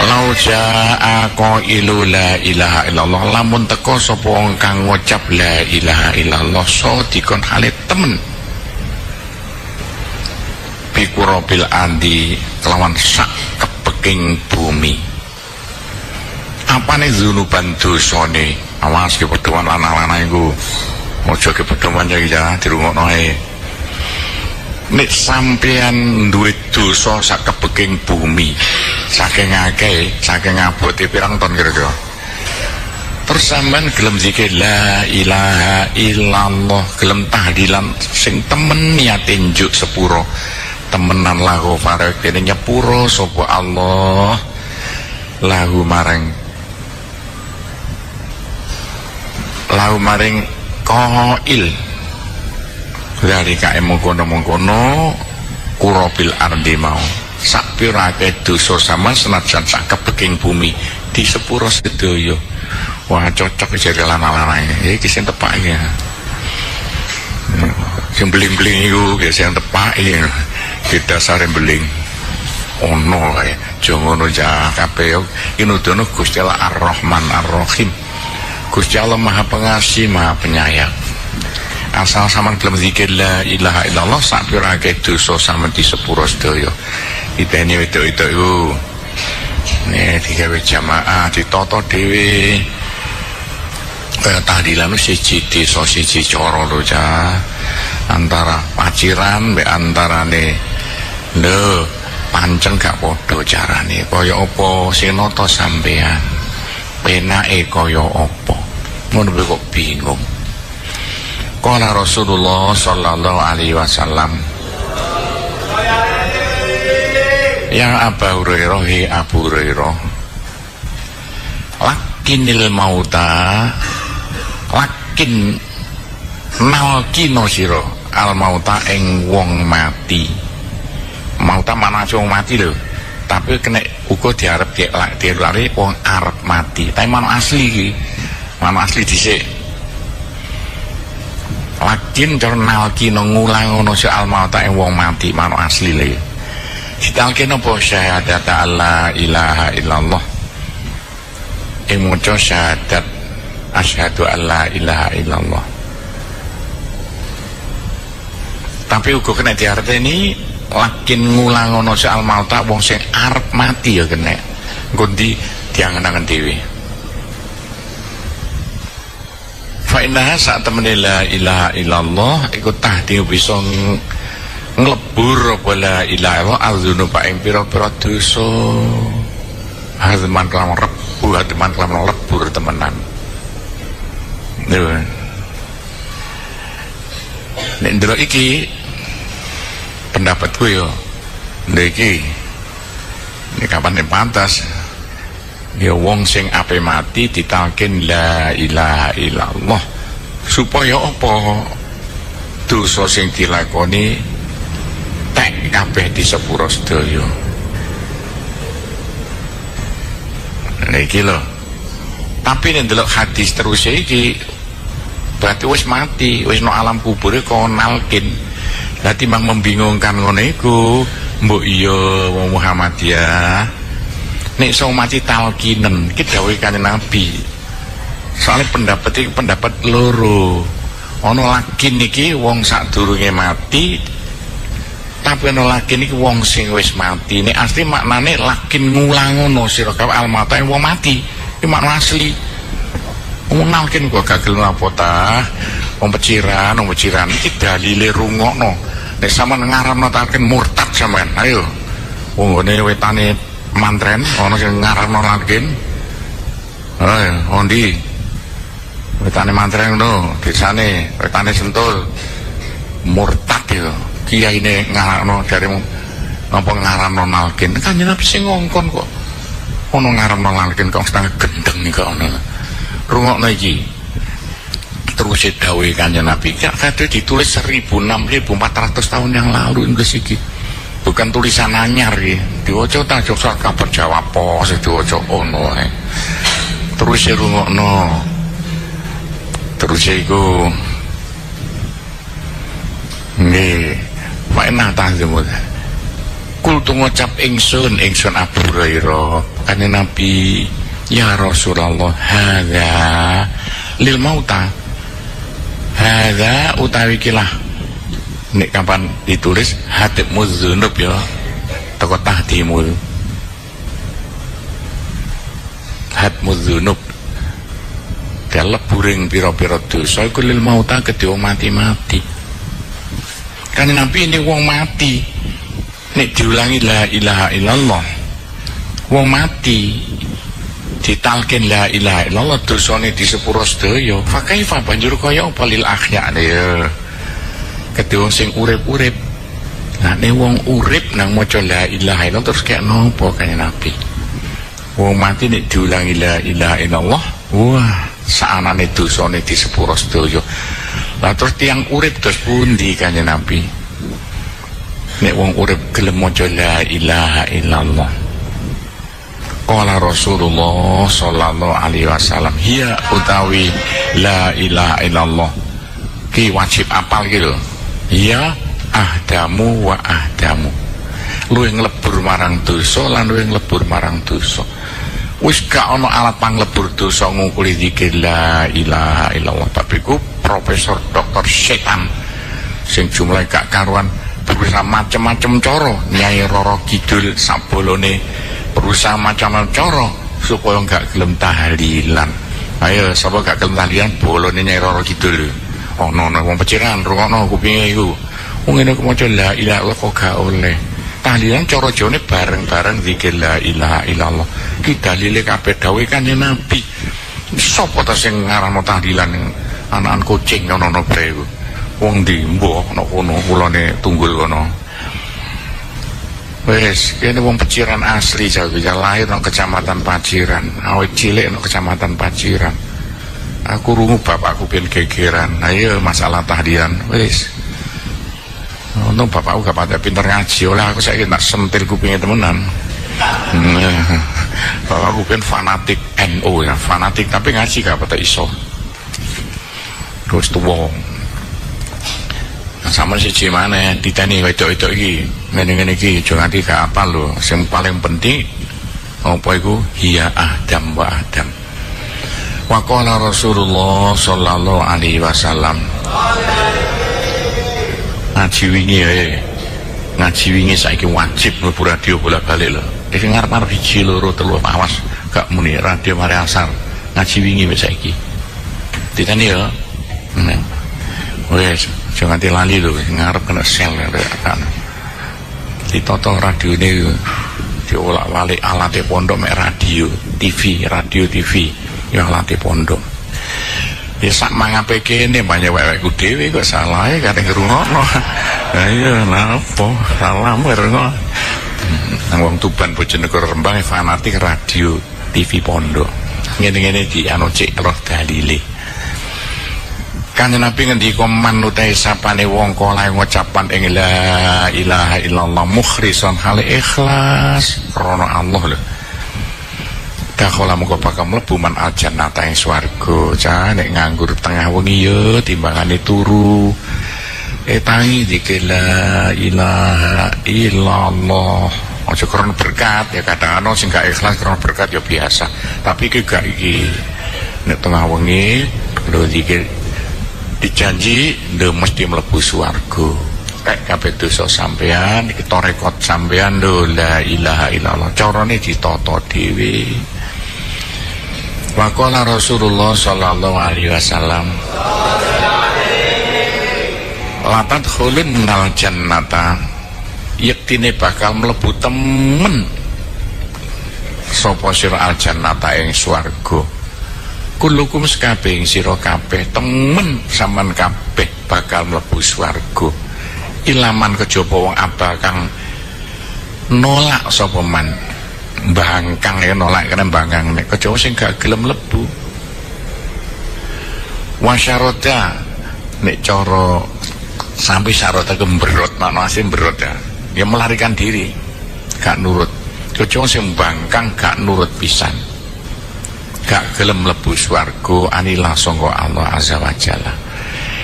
lau jaa qailu la ilaha illallah lamun teka sapa wong kang ngucap la ilaha illallah sadikon hale temen bikurabil andi kelawan sak kepeking bumi apane zunuban dosane awas ke pedoman lanang-lanang iku aja ke pedoman ya dirungokno ae nek sampean duwe dosa sak kepeking bumi saking akeh saking abote pirang ton kira-kira terus sampean gelem zikir la ilaha illallah gelem tahlilan sing temen niate njuk sepuro temenan lahu farek dene nyepuro sapa Allah lahu maring qail dari kae mengkono-mengkono kurobil ardi mau sak pirake dosa sama senajan sak kepeking bumi di sepuro sedaya. Wah cocok jare lanang-lanang iki sing tepake ya. Sing bling-bling iku sing tepake kita sare beling ono kae aja ngono ja kabeh iki nudono Gusti Allah Ar-Rahman Ar-Rahim. Gusti Allah Maha Pengasih Maha Penyayang. Asal sampean gelem zikir la ilaha illallah sak pirake dosa sampean di sepuro sedaya. Itene wedok-wedok iku nek digawe jamaah ditata dhewe kaya tahlilan siji desa siji cara lho ca antara paciran mbek antarane lho pancen gak padha carane. Kaya apa sing nata sampean? Penake kaya apa? Ngono kok bingung. Qala Rasulullah sallallahu alaihi wasallam, ya Abu Hurairah, hi Abu Hurairah, lakinil mauta, lakin nalkino sira al mauta ing wong mati. Mauta mana wong mati lho, tapi kena uga diarep dilari wong arep mati. Tapi mana asli iki, mana asli dhisik. Lakin cara nalkino ngulang ngono al mauta ing wong mati, mana asli lho. Ditalkin apa syahadat alla ilaha illallah, maca syahadat asyhadu alla ilaha illallah. Tapi uga kena diarteni lakin ngulang ana soal mauta wong sing arep mati ya kena engko ndi diangen-angen dhewe. Fa innaha sak temene la ilaha illallah iku tahdi bisa nglebur apa la ilaha illallah azunu pa ing pira-pira dosa. Hazman kelawan rebu, hazman kelawan lebur temenan. Nek ndelok iki pendapatku yo, ndek iki nek kapan nek pantas ya wong sing ape mati ditalkin la ilaha illallah supaya apa dosa sing dilakoni tek kabeh di sepuro sedaya. Iki lho. Tapi nek ndelok hadis terus iki berarti wis mati, wis no alam kubur kok nalkin. Lah timbang membingungkan ngono iku, mbok iya wong Muhammadiyah nek iso mati talkinen iki dawuhe Kanjeng Nabi. Soale pendapat iki pendapat loro. Ana lakin iki wong sadurunge mati, tapi ana lakin iki wong sing wis mati. Nek asli maknane lakin ngulang ngono sira kabeh almata wong mati. Iki makna asli. Wong nalkin kok gak gelem apa ta? Wong peciran iki dalile rungokno. Nek sampean ngaramno talkin murtad sampean. Ayo. Wong ngene wetane mantren ana sing ngaramno talkin. Ayo, ondi. Wetane mantren ngono, desane wetane Sentul. Murtad yo. Kiyaine ngaramno dari napa ngaramno talkin. Kanjeng Nabi sing ngongkon kok. Ono ngaramno talkin kok setengah gendeng iki kok ono. Rungokno iki. Terus dawuhe Kanjeng Nabi kadhe ditulis 1400 tahun yang lalu Inggris iki. Bukan tulisan anyar iki. Diwaca ta joksa kabar Jawa Pos diwaca ono ae. Terus rungokno. Terus iku nggih, enak ta jemut. Kultu ngucap ingsun Abu Hurairah Kanjeng Nabi, ya Rasulullah, hadza lil mauta. Hadza utawi kilah nek kapan ditulis hadimuz dzunub ya teko tahdimul hadmuz dzunub kaleburing pira-pira dosa iku lil mauta kedhe mati-mati. Kan Nabi ini wong mati nek diulangi la ilaha illallah wong mati ditalkin la ilaha illallah dosane di sepuro sedaya. Fa kaifa banjur kaya apa lil ahya ya. Kedhe wong sing urip-urip. Nah nek wong urip nang maca la ilaha illallah terus kaya nopo kaya Nabi. Wong mati nek diulangi la ilaha illallah, wah, saanane dosane di sepuro sedaya. Lah terus tiyang urip terus pundi kaya Nabi? Nek wong urip gelem maca la ilaha illallah. Qala Rasulullah sallallahu alaihi wasallam, hiya utawi la ilaha illallah ki wajib apal iki lho. Ya ahdamu wa ahdamu. Luwih nglebur marang dosa lan luwih nglebur marang dosa. Wis gak ana alat panglebur dosa ngungkuli zikir la ilaha illallah. Tapi ku profesor doktor setan sing jumlahe gak karuan berusaha macam-macam cara Nyai Roro Kidul sabolone berusaha macam-macam cara supaya gak gelem tahlilan. Ayo sapa gak gelem tahlilan bolone Nyai Roro Kidul. Ono wong peciran rungokno kupinge iku. Wong ngene ku maca la ilaha illallah kok gak oleh. tahlilan cara jane bareng-bareng zikir la ilaha illallah. Ki dalile kabeh dawuh Kanjeng Nabi. Sapa ta sing ngarano tahlilan anakan kucing ngono bae iku. Wong ndi mbok ana kono kulone tunggul kono. Wes kene wong Peciran asli jaga lahir nang Kecamatan Paciran, awet cilik nang Kecamatan Paciran. Aku rungu bapakku ben gegeran. Ayo masalah tahlilan wis. Untung bapakku gak pada pinter ngaji, oleh aku saiki tak sentil kupinge temenan. Bapakku ben fanatik NU ya, fanatik tapi ngaji gak pada iso. Terus tuwa. Sama siji maneh diteni wedok-wedok iki ngene-ngene iki aja nganti gak apal lho. Sing paling penting apa iku hiya Adam wa Adam. Wa qala Rasulullah sallallahu alaihi wasallam. Ngaji wingi saiki wajib mlebu radio bolak-balik lho. Iki ngarep-arep 1 2 3 awas gak muni radio mari asar. Ngaji wingi wis saiki. Diteni ya. Wes jangan lali lho, ngarep kena sel kan. Ditoto radio ini diolak-walik alatnya pondok mek radio TV ya alatnya pondok. Ya sak mangape kene banyak wewekku dhewe kok salah ya kadang ngrungokno. Lah iya napa salah ngrungokno. Nang wong Tuban Bojonegoro Rembang fanatik radio TV pondok. Ngene-ngene di anu cek roh dalile. Kanjeng Nabi ngendika manutai sapane wong kala ngucapan ing la ilaha illallah mukhrisan hale ikhlas krana Allah lho. Dakhala mengko bakal mlebu man aljannata ing swarga. Cah nek nganggur tengah wengi ya timbangane turu. Tangi zikir la ilaha illallah. Aja krana berkat ya kadang-kadang sing gak ikhlas krana berkat ya biasa. Tapi iki gak iki nek tengah wengi lho zikir dijanji lho mesti mlebu swarga. Kayak kabeh dosa sampean kita rekod sampean lho la ilaha illallah. Carane ditata dhewe. Wa qala Rasulullah sallallahu alaihi wasallam latat khulun nal jannata yektine bakal mlebu temen sapa sira al jannata ing swarga. Kulukum sekabeh sira kabeh temen sampean kabeh bakal mlebu swarga. Ilaman kejaba wong abal kang nolak sapa man. Bangkang ya nolak kena bangkang nek kejaba sing gak gelem mlebu. Wasyarata nek cara sampai syarata gemberot makna asing berot ya. Ya melarikan diri, gak nurut. Kejaba sing bangkang gak nurut pisan. Gak gelem mlebu swarga anilah sangka Allah azza wa jalla.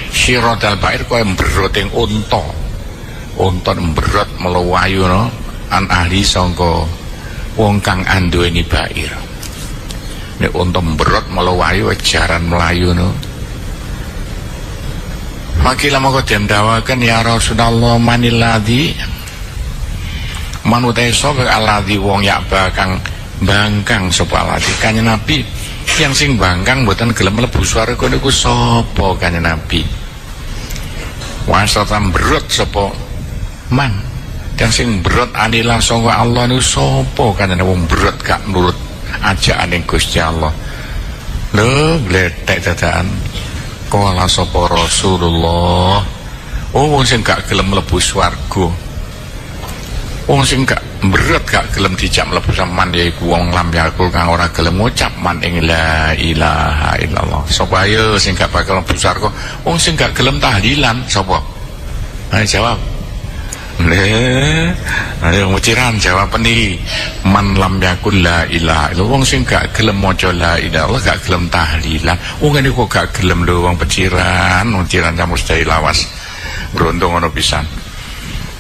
Syiradal bair kowe mberot ing unta. Unta mberot melawayu no an ahli sangka wong kang anduweni bair. Nek unta mberot melawayu jaran melayu no. Makilah mongko den dawaken ya Rasulullah manilladzi manutai sapa alladzi wong yak bakang bangkang sapa alladzi. Kanjeng Nabi yang sing bangkang mboten gelem mlebu swarga niku sapa Kanjeng Nabi? Wasatan berot sapa man. Yang sing berot anilah sangka Allah niku sapa Kanjeng wong berot gak nurut ajakane Gusti Allah. Lho gletek dadakan kala sapa Rasulullah. Oh wong sing gak gelem mlebu swarga. Wong sing gak berat gak gelem dijak mlebu sampean yaiku wong lam yakul kang ora gelem ngucap man ing la ilaha illallah. Sapa ayo sing gak bakal mlebu swarga? Wong sing gak gelem tahlilan sapa? Ayo jawab. Ayo Peciran jawab niki. Man lam yakul la ilaha illallah. Wong sing gak gelem maca la ilaha illallah gak gelem tahlilan. Wong ngene kok gak gelem lho wong Peciran campur sedaya lawas. Beruntung ngono pisan.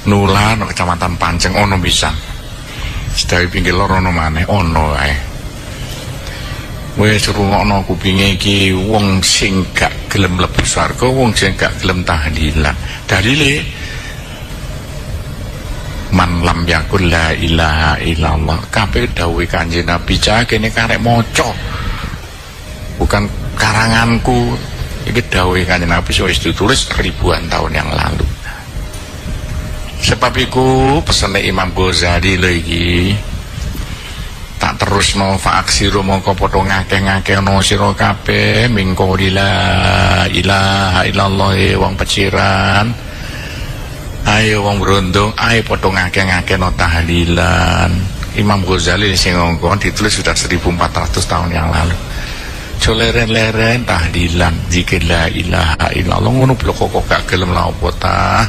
Nular Kecamatan Panceng ono bisa. Sedaya pinggir lor ono maneh ono ae. Wis rungokno kupinge iki wong sing gak gelem mlebu swarga, wong sing gak gelem tahlilan. Dalile man lam yakul la ilaha illallah. Kabeh dawuhe Kanjeng Nabi cah kene karek maca. Bukan karanganku. Iki dawuhe Kanjeng Nabi wis ditulis ribuan tahun yang lalu. Sebab iku pesene Imam Ghazali lho iki. Tak terusno faaksiru mongko padha ngakeh-ngakehno sira kabeh mingko la ilaha illallah wong peciran. Ayo wong brondong, ayo padha ngakeh-ngakehno tahlilan. Imam Ghazali sing ngongkon ditulis sudah 1400 tahun yang lalu. Leren-leren tahlilan zikir la ilaha illallah ngono blok kok gak gelem la opo ta.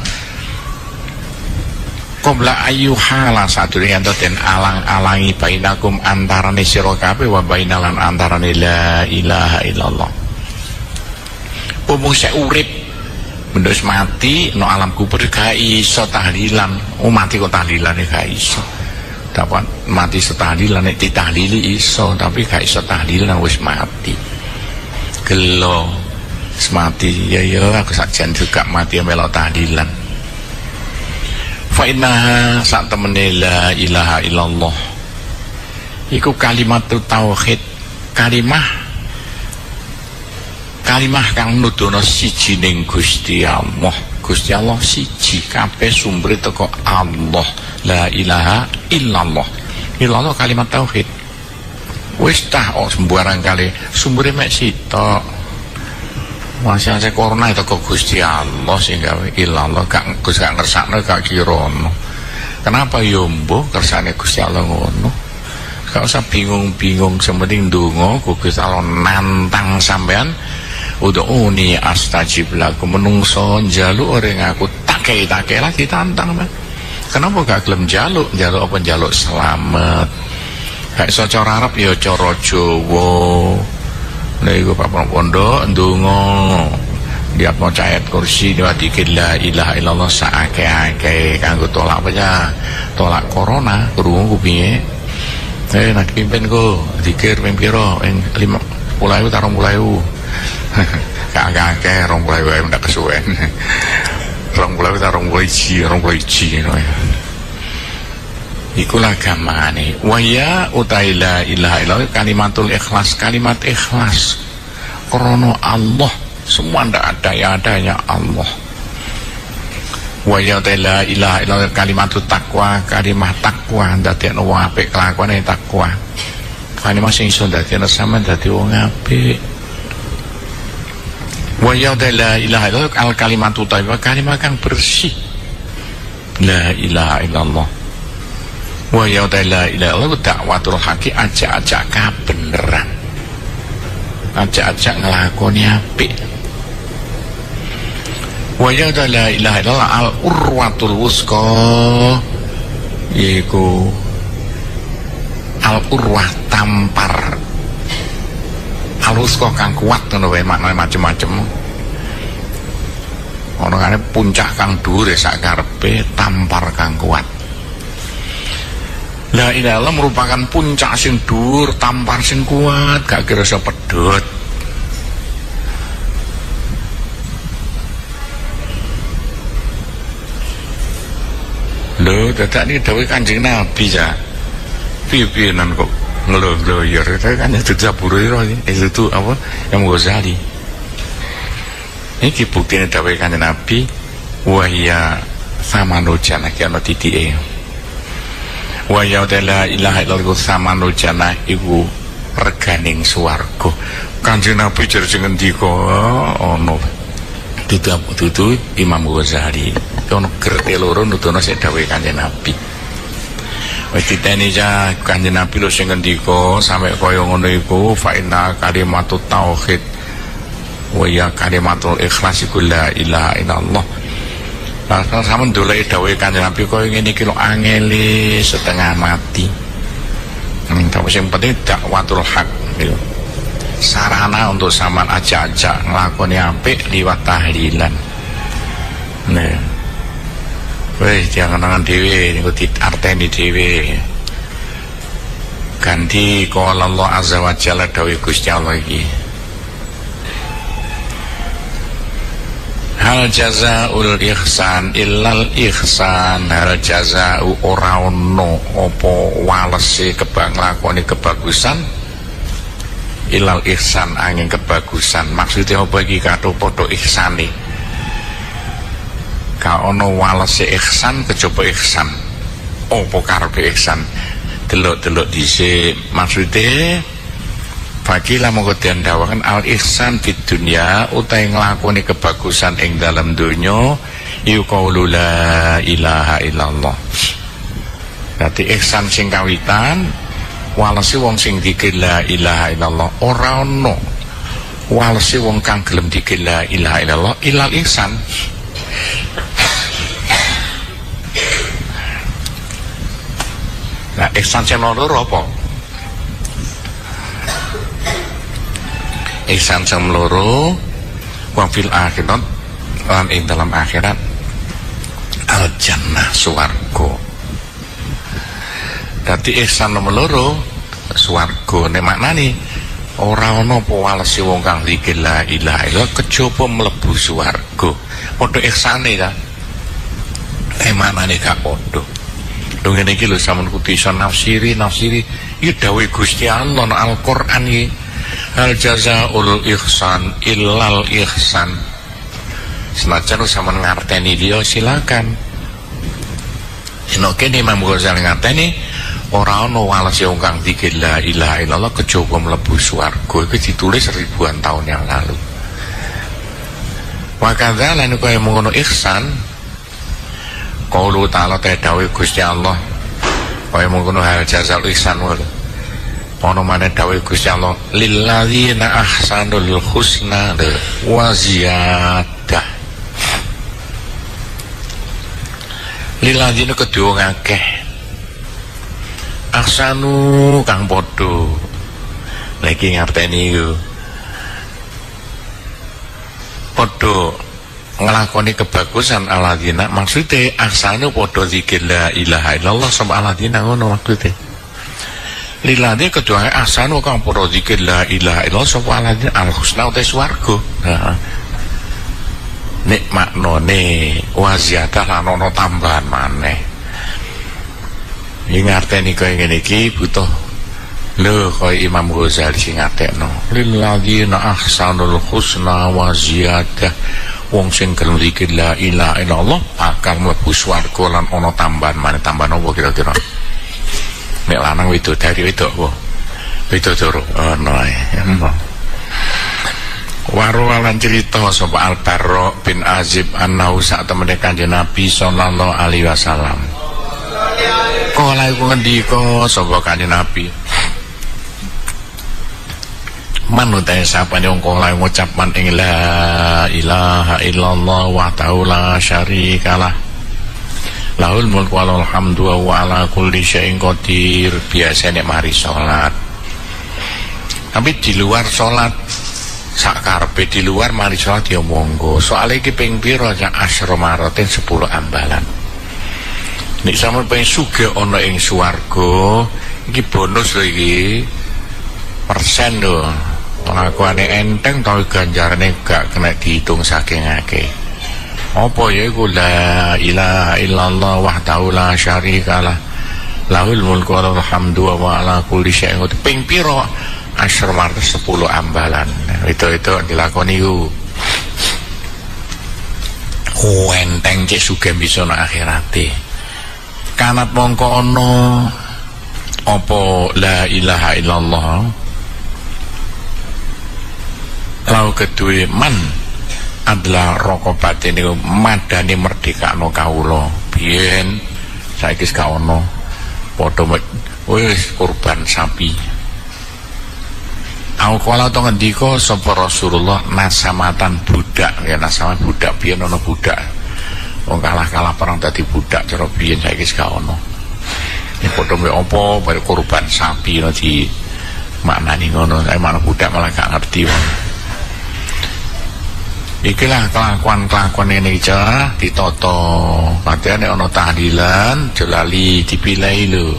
Qabla ayyuhala sadurunge enten alang-alangi bainakum antarane sira kabeh wa bainalan antarane la ilaha illallah. Umum sik urip menus mati no alam kubur gak iso tahlilan. Mati kok tahlilane gak iso. Dapat mati setahlilan nek ditahlili iso tapi gak iso tahlilan wis mati. Gelo mati ya aku sakjen juga mati melok tahlilan. Fa innaha sak temene la ilaha illallah iku kalimatut tauhid, kalimah kang nuduhna siji ning Gusti Allah. Gusti Allah siji, kabeh sumbere teko Allah. La ilaha illallah. Illallah kalimat tauhid. Wis tah sembarang kali sumbere mek sitok. Masa corona teko Gusti Allah sing gawe illallah gak ngersakno gak kirono. Kenapa yo mbuh kersane Gusti Allah ngono? Gak usah bingung-bingung, sementing ndonga Gusti Allah nantang sampean. Ud'uni astajib lakum, menungso njaluk ring aku take lah ditantang Mas. Kenapa gak gelem njaluk apa njaluk selamat? Gak iso cara Arab ya cara Jawa. Lha iku Pak Pondok ndonga lihat maca ayat kursi dikir la ilaha illallah saake-ake kanggo tolak apa ya? Tolak corona krungu piye? Nak pimpin ku zikir ping pira? 50.000 ta 20.000. Kakek 20.000 ndak kesuwen. 20.000 ta 20.000 ngono ya. Ikulah gamane. Wa ya utaila ilaha illallah kalimatul ikhlas, kalimat ikhlas. Krana Allah, semua ndak ada ya adanya Allah. Wa ya utaila ilaha illallah kalimatut taqwa, kalimah takwa ndadekno wong apik kelakuane takwa. Kalimah sing iso ndadekno sampean dadi wong apik. Wa ya la ilaha illallah al kalimatu thayyibah, kalimat kang bersih. La ilaha illallah. Wa ya la ilaha illallah dakwatul haqi, ajak-ajak kabeneran. Ajak-ajak nglakoni apik. Wa ya la ilaha illallah al urwatul wusqa, yaiku al urwah tampar. Halus kok kang kuat ngono wae maknane macem-macem. Ono kane puncak kang dhuwur sak karepe, tampar kang kuat. La ilaha illallah merupakan puncak sing dhuwur, tampar sing kuat, gak kira iso pedhot. Lho, dadak niki dawuh Kanjeng Nabi ya. Piye-piye nan kok ngeloyor itu kan itu Zaburiro itu apa yang Ghazali ini buktinya dawuh Kanjeng Nabi wahya samanul jannah ki ana titike wahya la ilaha illallah samanul jannah iku reganing swarga. Kanjeng Nabi jar sing ngendika ana dudu Imam Ghazali ono gerete loro nudono sik dawuh Kanjeng Nabi. Wis diteni ja Kanjeng Nabi lho sing ngendika sampe kaya ngono iku fa inna kalimatut tauhid wa ya kalimatul ikhlas iku la ilaha illallah. Lah sampeyan ndoleki dawuh Kanjeng Nabi kaya ngene iki lho angele setengah mati. Tapi sing penting dakwatul haq gitu. Sarana untuk sampean ajak-ajak nglakoni apik liwat tahlilan. Nah weh jangan dewe niku diarteni dewe. Ganti qala Allah azza wa jalla dawuh Gusti Allah iki. Hal jazaul ihsan illal ihsan, hal jazau ora ono apa walese nglakoni kebagusan illal ihsan angin kebagusan. Maksudnya apa iki kathah padha ihsane. Ka ono walese ihsan kejaba ihsan. Apa karepe ihsan? Delok-delok dhisik maksude Fakila mongko den dawaken al ihsan fid dunya utahe nglakoni kebagusan ing dalam donya iku qaulu la ilaha illallah. Dadi ihsan sing kawitan walese wong sing dikir la ilaha illallah ora ono walese wong kang gelem dikir la ilaha illallah ilal ihsan. Nah, ihsan sing loro apa? Ihsan sing loro wa fil akhirat lan ing dalam akhirat al jannah swarga. Dadi ihsan nomor loro swarga nek maknane ora ana apa walese wong kang zikir la ilaha illallah kejaba mlebu swarga. Padha ihsane ta. Nek maknane gak padha. Lho ngene iki lho sampeyan kudu iso nafsiri iki dawuh Gusti Allah nang Al-Qur'an iki. Hal jazaul ihsan illal ihsan. Senajan sampeyan ngarteni dia silakan. Eno kene Imam Ghazali ngarteni ora ana walese wong kang zikir la ilaha illallah kejaba mlebu swarga. Iku ditulis ribuan tahun yang lalu. Wa kadzalika lan kaya ngono ihsan qaulu ta'ala dawuh Gusti Allah kaya mengkono hal jazal ihsan wae ana maneh dawuh Gusti Allah lilladzina ahsanul husna wa ziyadah. Lilladzina kedua ngakeh ahsanu kang padha lagi ngarteni iku padha ngelakoni kebagusan alladzina maksudnya ahsanu padha zikir la ilaha illallah sama alladzina ngono maksudnya lilladzina kedua ahsanu kang padha zikir la ilaha illallah sama alladzina al husna uta swarga. Nek maknane waziyadah lan ana tambahan maneh iki ngarteni kaya ngene iki butuh lho kaya Imam Ghazali sing ngatekno lilladzina ahsanul husna wa ziyadah. Wong sing gelem zikir la ilaha illallah bakal mlebu swarga lan ana tambahan maneh. Tambahan apa kira-kira? Nek lanang widodari wedok apa? Widodoro. Ono ae. Warwalan cerita sapa Al-Barra bin Azib annahu sak temene Kanjeng Nabi sallallahu alaihi wasallam. Kala iku ngendika sapa Kanjeng Nabi manutai sapane wong kala ngucapan ing la ilaha illallah wa ta'ala syarikalah lahul mulku wal hamdu wa ala kulli syai'in qadir. Biasane mari salat tapi di luar salat sakarepe di luar mari salat ya monggo. Soale iki ping pira ya asyra maratin 10 ambalan. Nek sampeyan pengen sugih ana ing swarga iki bonus lho iki persen lho. Pengakuane enteng tau ganjarane gak kena dihitung saking akeh. Apa ya iku la ilaha illallah wahdahu la syarikalah lahul mulku wal hamdu wa ala kulli syai'in ping pira asyra marta 10 ambalan. Itu dilakoni iku. Enteng cek sugih bisa nang akhirate. Kanat mongko ana apa la ilaha illallah lau kedue man adalah rokobate niku madane merdekakno kawula biyen saiki gak ono padha wis kurban sapi. Aku kala to ngendika sapa Rasulullah nasamatan budak ya nasamatan budak biyen ono budak wong kalah-kalah perang dadi budak cara biyen saiki gak ono. Ini padha mek apa baru kurban sapi no di maknani ngono saya mana budak malah gak ngerti wong. Ikilah kelakuan-kelakuan ini aja ditoto katanya nek ana tahlilan jelali dipilih lho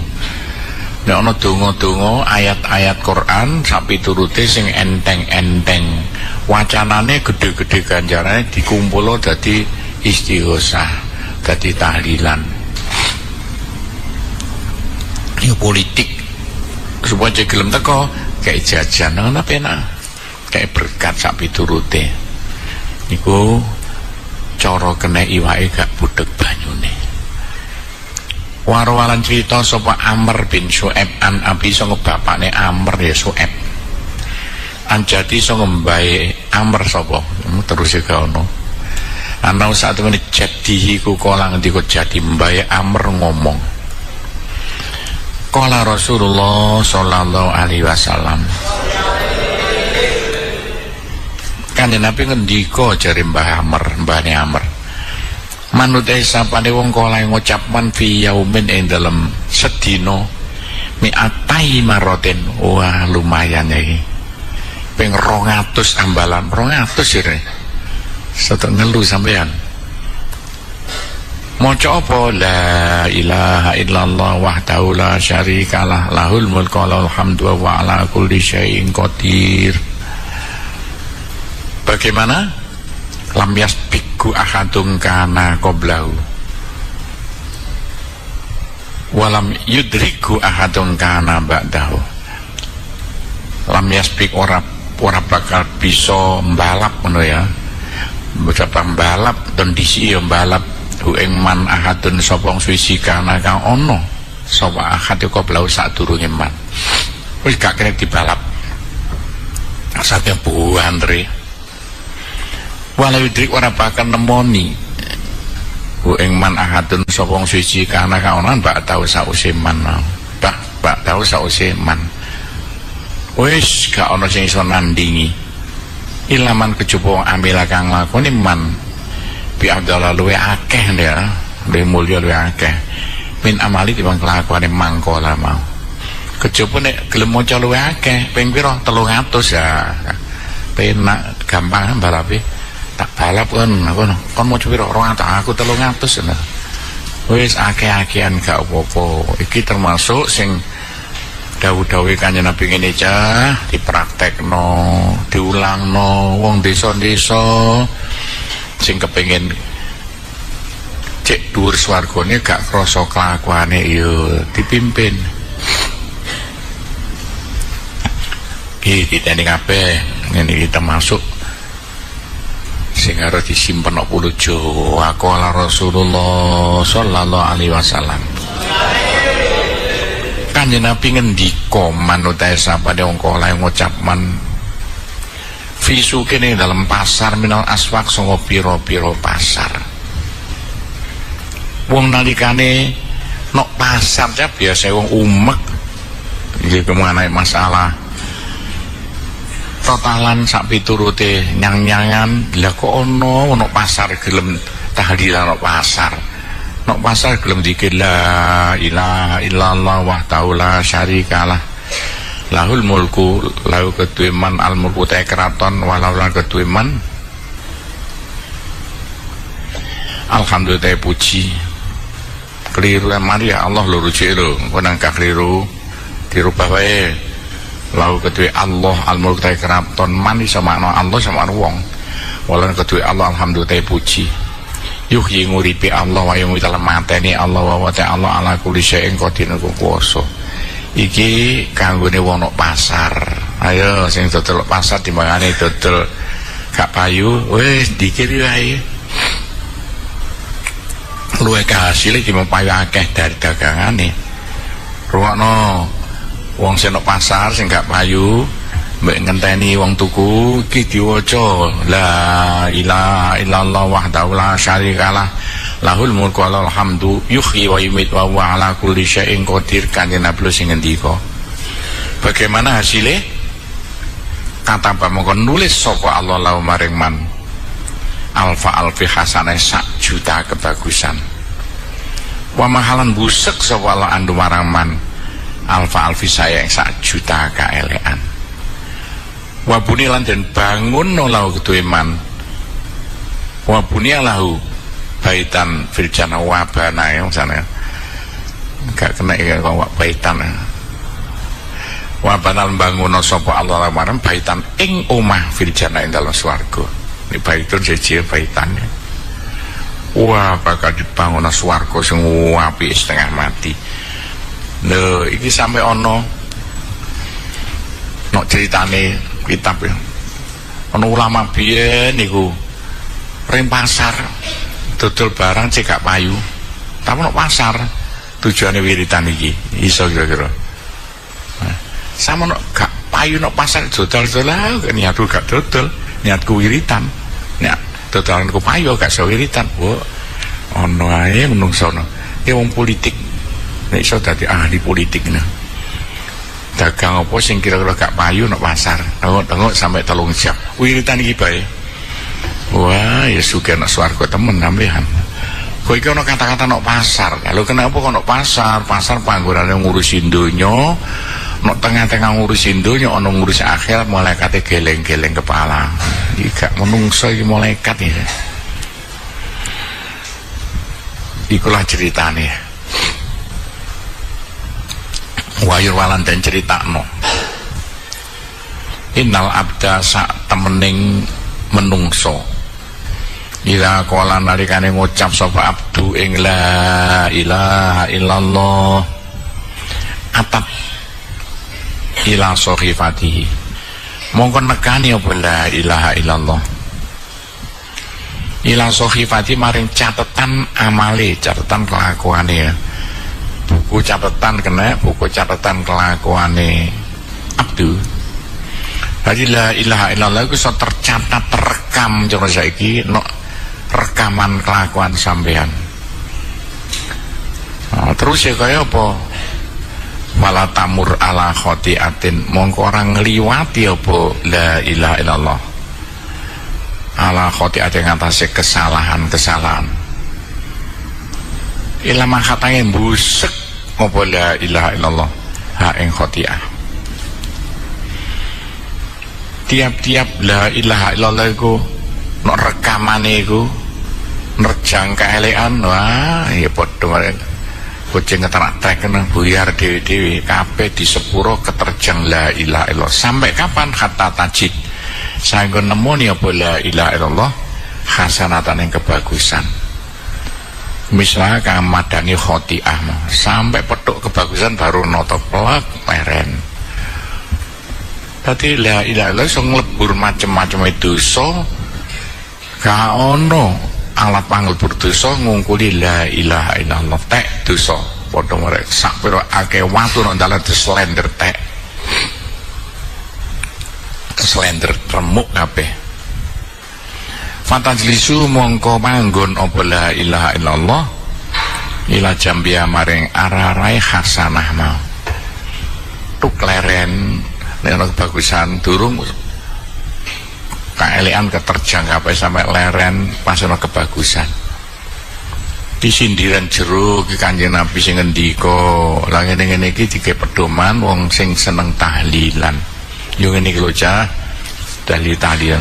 nek ana donga-donga ayat-ayat Quran sapi turute sing enteng-enteng wacanane gede-gede ganjarane dikumpul dadi istighosah dadi tahlilan. Ya politik supaya gelem teko kayak jajan ngono penak kayak berkat sapi turute niku cara kena iwake gak budheg banyune. Warwalan cerita sapa Amr bin Syu'aib an abi sanga bapakne Amr ya Syu'aib. Anjati sanga mbae Amr sapa? Terus e gak ono. Ana saat temene jadihi ku kala ngendika jadi mbae Amr ngomong. Qala Rasulullah sallallahu alaihi wasallam. Kanjeng Nabi ngendika jare Mbah Amr, mbahne Amr. Manut sapane wong kala ngucap man fi yaumin ing dalem sedina mi'atai maroten. Wah lumayan iki. Ping 200 ambalan, 200 sire. Setek ngelu sampean. Maca apa? La ilaha illallah wahdahu la syarikalah lahul mulku wa lahul hamdu wa ala kulli syai'in qadir. Bagaimana? Lam yasbiku ahadun kana qablahu walam yudriku ahadun kana ba'dahu. Lam yasbik ora bakal bisa mbalap ngono ya. Betapa mbalap dan disi ya mbalap hu ing man ahadun sapa suci kana kang ono sapa ahad qablahu sadurunge man. Wis gak kena dibalap. Asate buandre. Walau yudrik ora bakal nemoni hu ing man ahadun sapa suci kana kaonan bak tau sause man bak tau sause man. Wis gak ana sing iso nandingi ilaman kejaba wong amila kang lakoni man bi abdallah luwe akeh ya luwe mulya luwe akeh min amali timbang kelakuane mangkola mau kejaba nek gelem maca luwe akeh ping pira 300 ya penak gampang balape. Tak balap kan mau coba orang aku 300 lah. Wis akeh-akehan gak apa-apa. Iki termasuk sing dawuh-dawuhe Kanjeng Nabi ngene cah dipraktekno, diulangno wong desa-desa sing kepengin cek dhuwur swargane gak krasa kelakuane ya dipimpin. Iki diteni kabeh ngene iki termasuk sing harus disimpen nok puluh Jawa. Qala Rasulullah sallallahu alaihi wasallam. Kanjeng Nabi ngendika manut sapane wong kala ngucap man fisu kene dalam pasar minal aswaq sanga pira-pira pasar. Wong nalikane nok pasar ya biasa wong umek iki kemana masalah totalan sak piturute nyang-nyangan. Lah kok ono pasar gelem tahlilan nok pasar gelem dikir la ilaha illallah wahdahu la syarikalah lahul mulku lahu kedue man al mulku ta keraton walau lan kedue man alhamdulillah puji keliru mari ya Allah lho rujuk lho kok nang keliru dirubah wae. Lau kedua Allah al-mulk ta keraton man iso makna Allah sama wong. Walan kedua Allah alhamdulillah puji. Yuhyi nguripi Allah wa yung dalam mateni Allah wa ta'ala ala kulli syai'in qadir kuwasa. Iki kanggone wong nok pasar. Ayo sing dodol pasar timbangane dodol gak payu wis dikir wae. Luwe kahasil iki payu akeh dari dagangane. Rungokno wong sing nang pasar sing gak payu mbek ngenteni wong tuku iki diwaca la ilaha illallah wahdahu la syarikalah lahul mulku wa lahul hamdu yuhyi wa yumiitu wa huwa ala kulli syai'in qadir. Kanjeng Nabi sing ngendika. Bagaimana hasilnya? Kata pamongko nulis sapa Allah lahu maring man alfa alfi hasanah 1 juta kebagusan. Wa mahalan busek sapa Allah andu marang man alfa alfi saya 1 juta kaelekan. Wabuni lan den bangun lahu kedue man wabuni lahu baitan fil jannah wa bana ya sana gak kena ya kok baitan wa bana bangun sapa Allah marang baitan ing omah fil jannah ing dalam swarga. Ini baitun siji baitan. Wah bakal dibangun swarga sing apik setengah mati. Lho iki sampe ana nok ceritane kitab ya. Ana ulama biyen niku ring pasar dodol barang cek gak payu tapi nok pasar tujuannya wiritan iki iso kira-kira sama nok gak payu nok pasar dodol lah niatku gak dodol niatku wiritan niat dodolanku payu gak iso wiritan ono ae menungso no iki wong politik nek iso dadi ahli politik nah dagang apa sing kira-kira gak payu nok pasar tengok sampai 3 jam wiritan iki bae wah ya sugih nok swarga temen sampean kok iki ono kata-kata nok pasar lho kenapa kok nok pasar panggonane ngurusi donya nok tengah-tengah ngurusi donya ono ngurusi akhirat malaikate geleng-geleng kepala iki gak menungso iki malaikat ya ikulah ceritane wayur walan dan ceritakno innal abda sak temening menungso ila qala nalikane ngucap sapa abdu ing la ilaha illallah atap ila sohifatihi mongko nekani apa la ilaha illallah ila sohifati maring catatan amale catatan kelakuane ya buku catatan kena buku catatan kelakuane abdu jadi la ilaha illallah itu so tercatat terekam cara saiki no rekaman kelakuan sampean terus ya kaya apa wala tamur ala khotiatin mongko orang ngliwati apa la ilaha illallah ala khotiatin ngatasi kesalahan-kesalahan ilama katanya busek apa la ilaha illallah ha ing khotiah tiap-tiap la ilaha illallah iku nok rekamane iku nerjang kaelekan wah ya padha marek kucing keterak trek kena buyar dewi-dewi kabeh di sepuro keterjang la ilaha illallah sampai kapan kata tajid saenggo nemu apa la ilaha illallah hasanatan yang kebagusan misalnya kang madani khotiah sampai petuk kebagusan baru noto pelak meren tadi la ilaha illallah iso nglebur macam-macam dosa gak ono alat panglebur dosa ngungkuli la ilaha illallah tek dosa padha merek sak pira akeh watu nang dalan dislender tek slender remuk kabeh fatajlisu mongko manggon apa la ilaha illallah ila jambia maring ararai hasanah mau tuk leren nek kebagusan durung kaelekan keterjang kabeh sampai leren pas ana kebagusan di sindiran jero ki Kanjeng Nabi sing ngendika lha ngene-ngene iki dike pedoman wong sing seneng tahlilan yo ngene iki lho cah tahlilan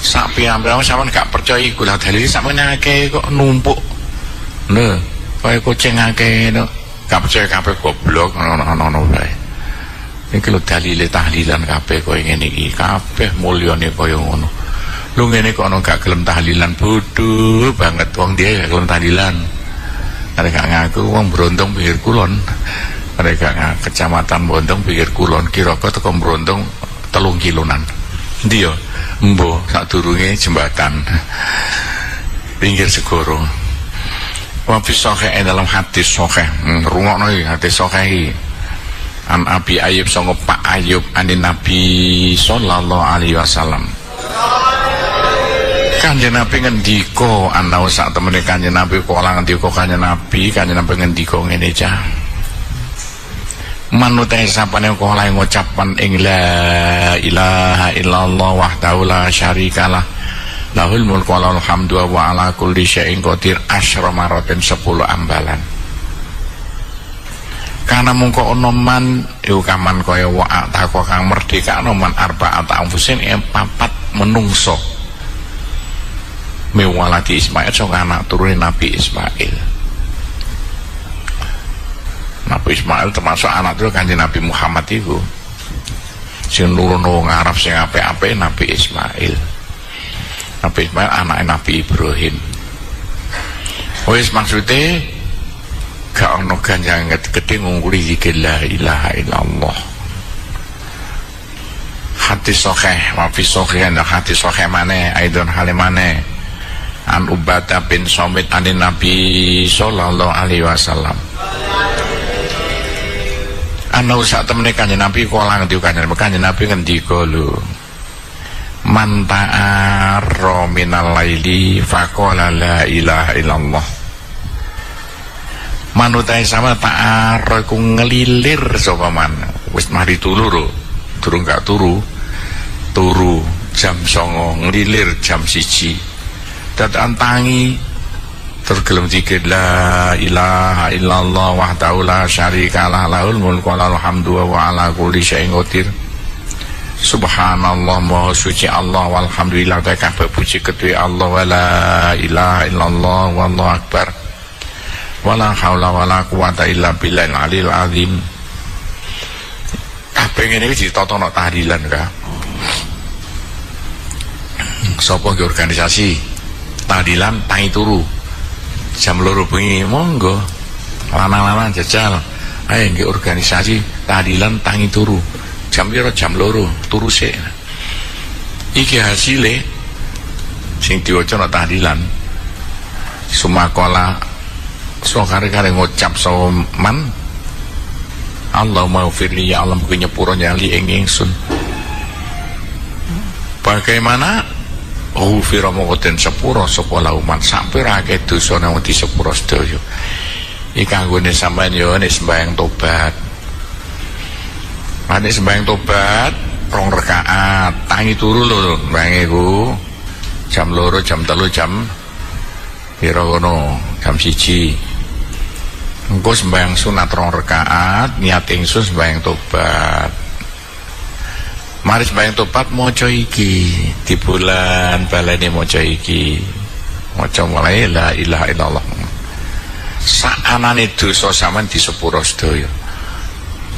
sapi ambil sampean gak percaya iku lah dalil sampean akeh kok numpuk lho kaya kucing akeh no gak percaya kabeh goblok ono wae iki lho dalil tahlilan kabeh koyo ngene iki kabeh mulyane koyo ngono lho ngene kok ono gak gelem tahlilan bodoh banget wong dia gak gelem tahlilan arek gak ngaku wong Brondong pinggir kulon arek gak kecamatan Brondong pinggir kulon kira-kira teko Brondong 3 kilonan ndi yo mbo sak durunge jembatan pinggir segoro wa fi sahih dalam hadis sahih rungokno iki hadis sahih iki an Abi Ayyub sanga Pak Ayyub anin Nabi sallallahu alaihi wasallam Kanjeng Nabi ngendika ana sak temene Kanjeng Nabi kok ora ngendika Kanjeng Nabi ngendika ngene cah manutai sapane kok lae ngucapan ing la ilaha illallah wahdahu la syarikalah lahul mulku wa lahul hamdu wa ala kulli syai'in qadir asyra maratin 10 ambalan karena mungko ono man iku kaman kaya wa takwa kang merdekakno man arba'at anfusin ing 4 menungso mewalati Ismail sing anak turune Nabi Ismail Nabi Ismail termasuk anak itu Kanjeng Nabi Muhammad itu sing nuruno wong Arab sing apik-apik Nabi Ismail anak Nabi Ibrahim wis maksude gak ono ganjaran gede ngungkuli zikir la ilaha illallah hadis sahih wa fi sahih hadis sahih maneh aidon halimane An Ubadah bin Samit anin Nabi sallallahu alaihi wasallam. Ana sak temene Kanjeng Nabi kala ngendika Kanjeng Nabi ngendika lho. Man ta'arra minal laili faqala la ilaha illallah. Manutai sama ta'arra ku ngelilir sapa man. Wis mari turu lho. Durung gak turu. Turu jam 09.00 ngelilir jam 1. Dadakan tangi tergelem dikir la ilaha illallah wahdahu la syarikalah lahul mulku wa lahul hamdu wa ala kulli syai'in qadir. Subhanallah maha suci Allah walhamdulillah kabeh puji kedue Allah wala ilaha illallah wallahu akbar wala haula wala quwata illa billahil aliyil azim. Kabeh ngene iki ditata tahlilan ka. Sapa nggih organisasi tahlilan tangi turu jam 2 bengi monggo lanang-lanang jajal ayo nggih organisasi tahlilan tangi turu jam piro jam 2 turu sik iki hasile sing diwaca nang tahlilan sumakola kare-kare ngucap soman Allahumma ufirli ya Allah mungkin nyepuro nyali ingsun bagaimana ufira mongkoten sepuro sapa lauman sampai rakyat dosa nang di sepuro sedaya iki kanggone sampean yo nek sembahyang tobat. Nek sembahyang tobat 2 rakaat tangi turu lho mbange ku jam 2 jam 3 jam pira ngono jam 1 engko sembahyang sunat 2 rakaat niat ingsun sembahyang tobat. Mari sembahyang tobat maca iki di bulan balene maca iki maca mulai la ilaha illallah saanane dosa sampean di sepuro sedaya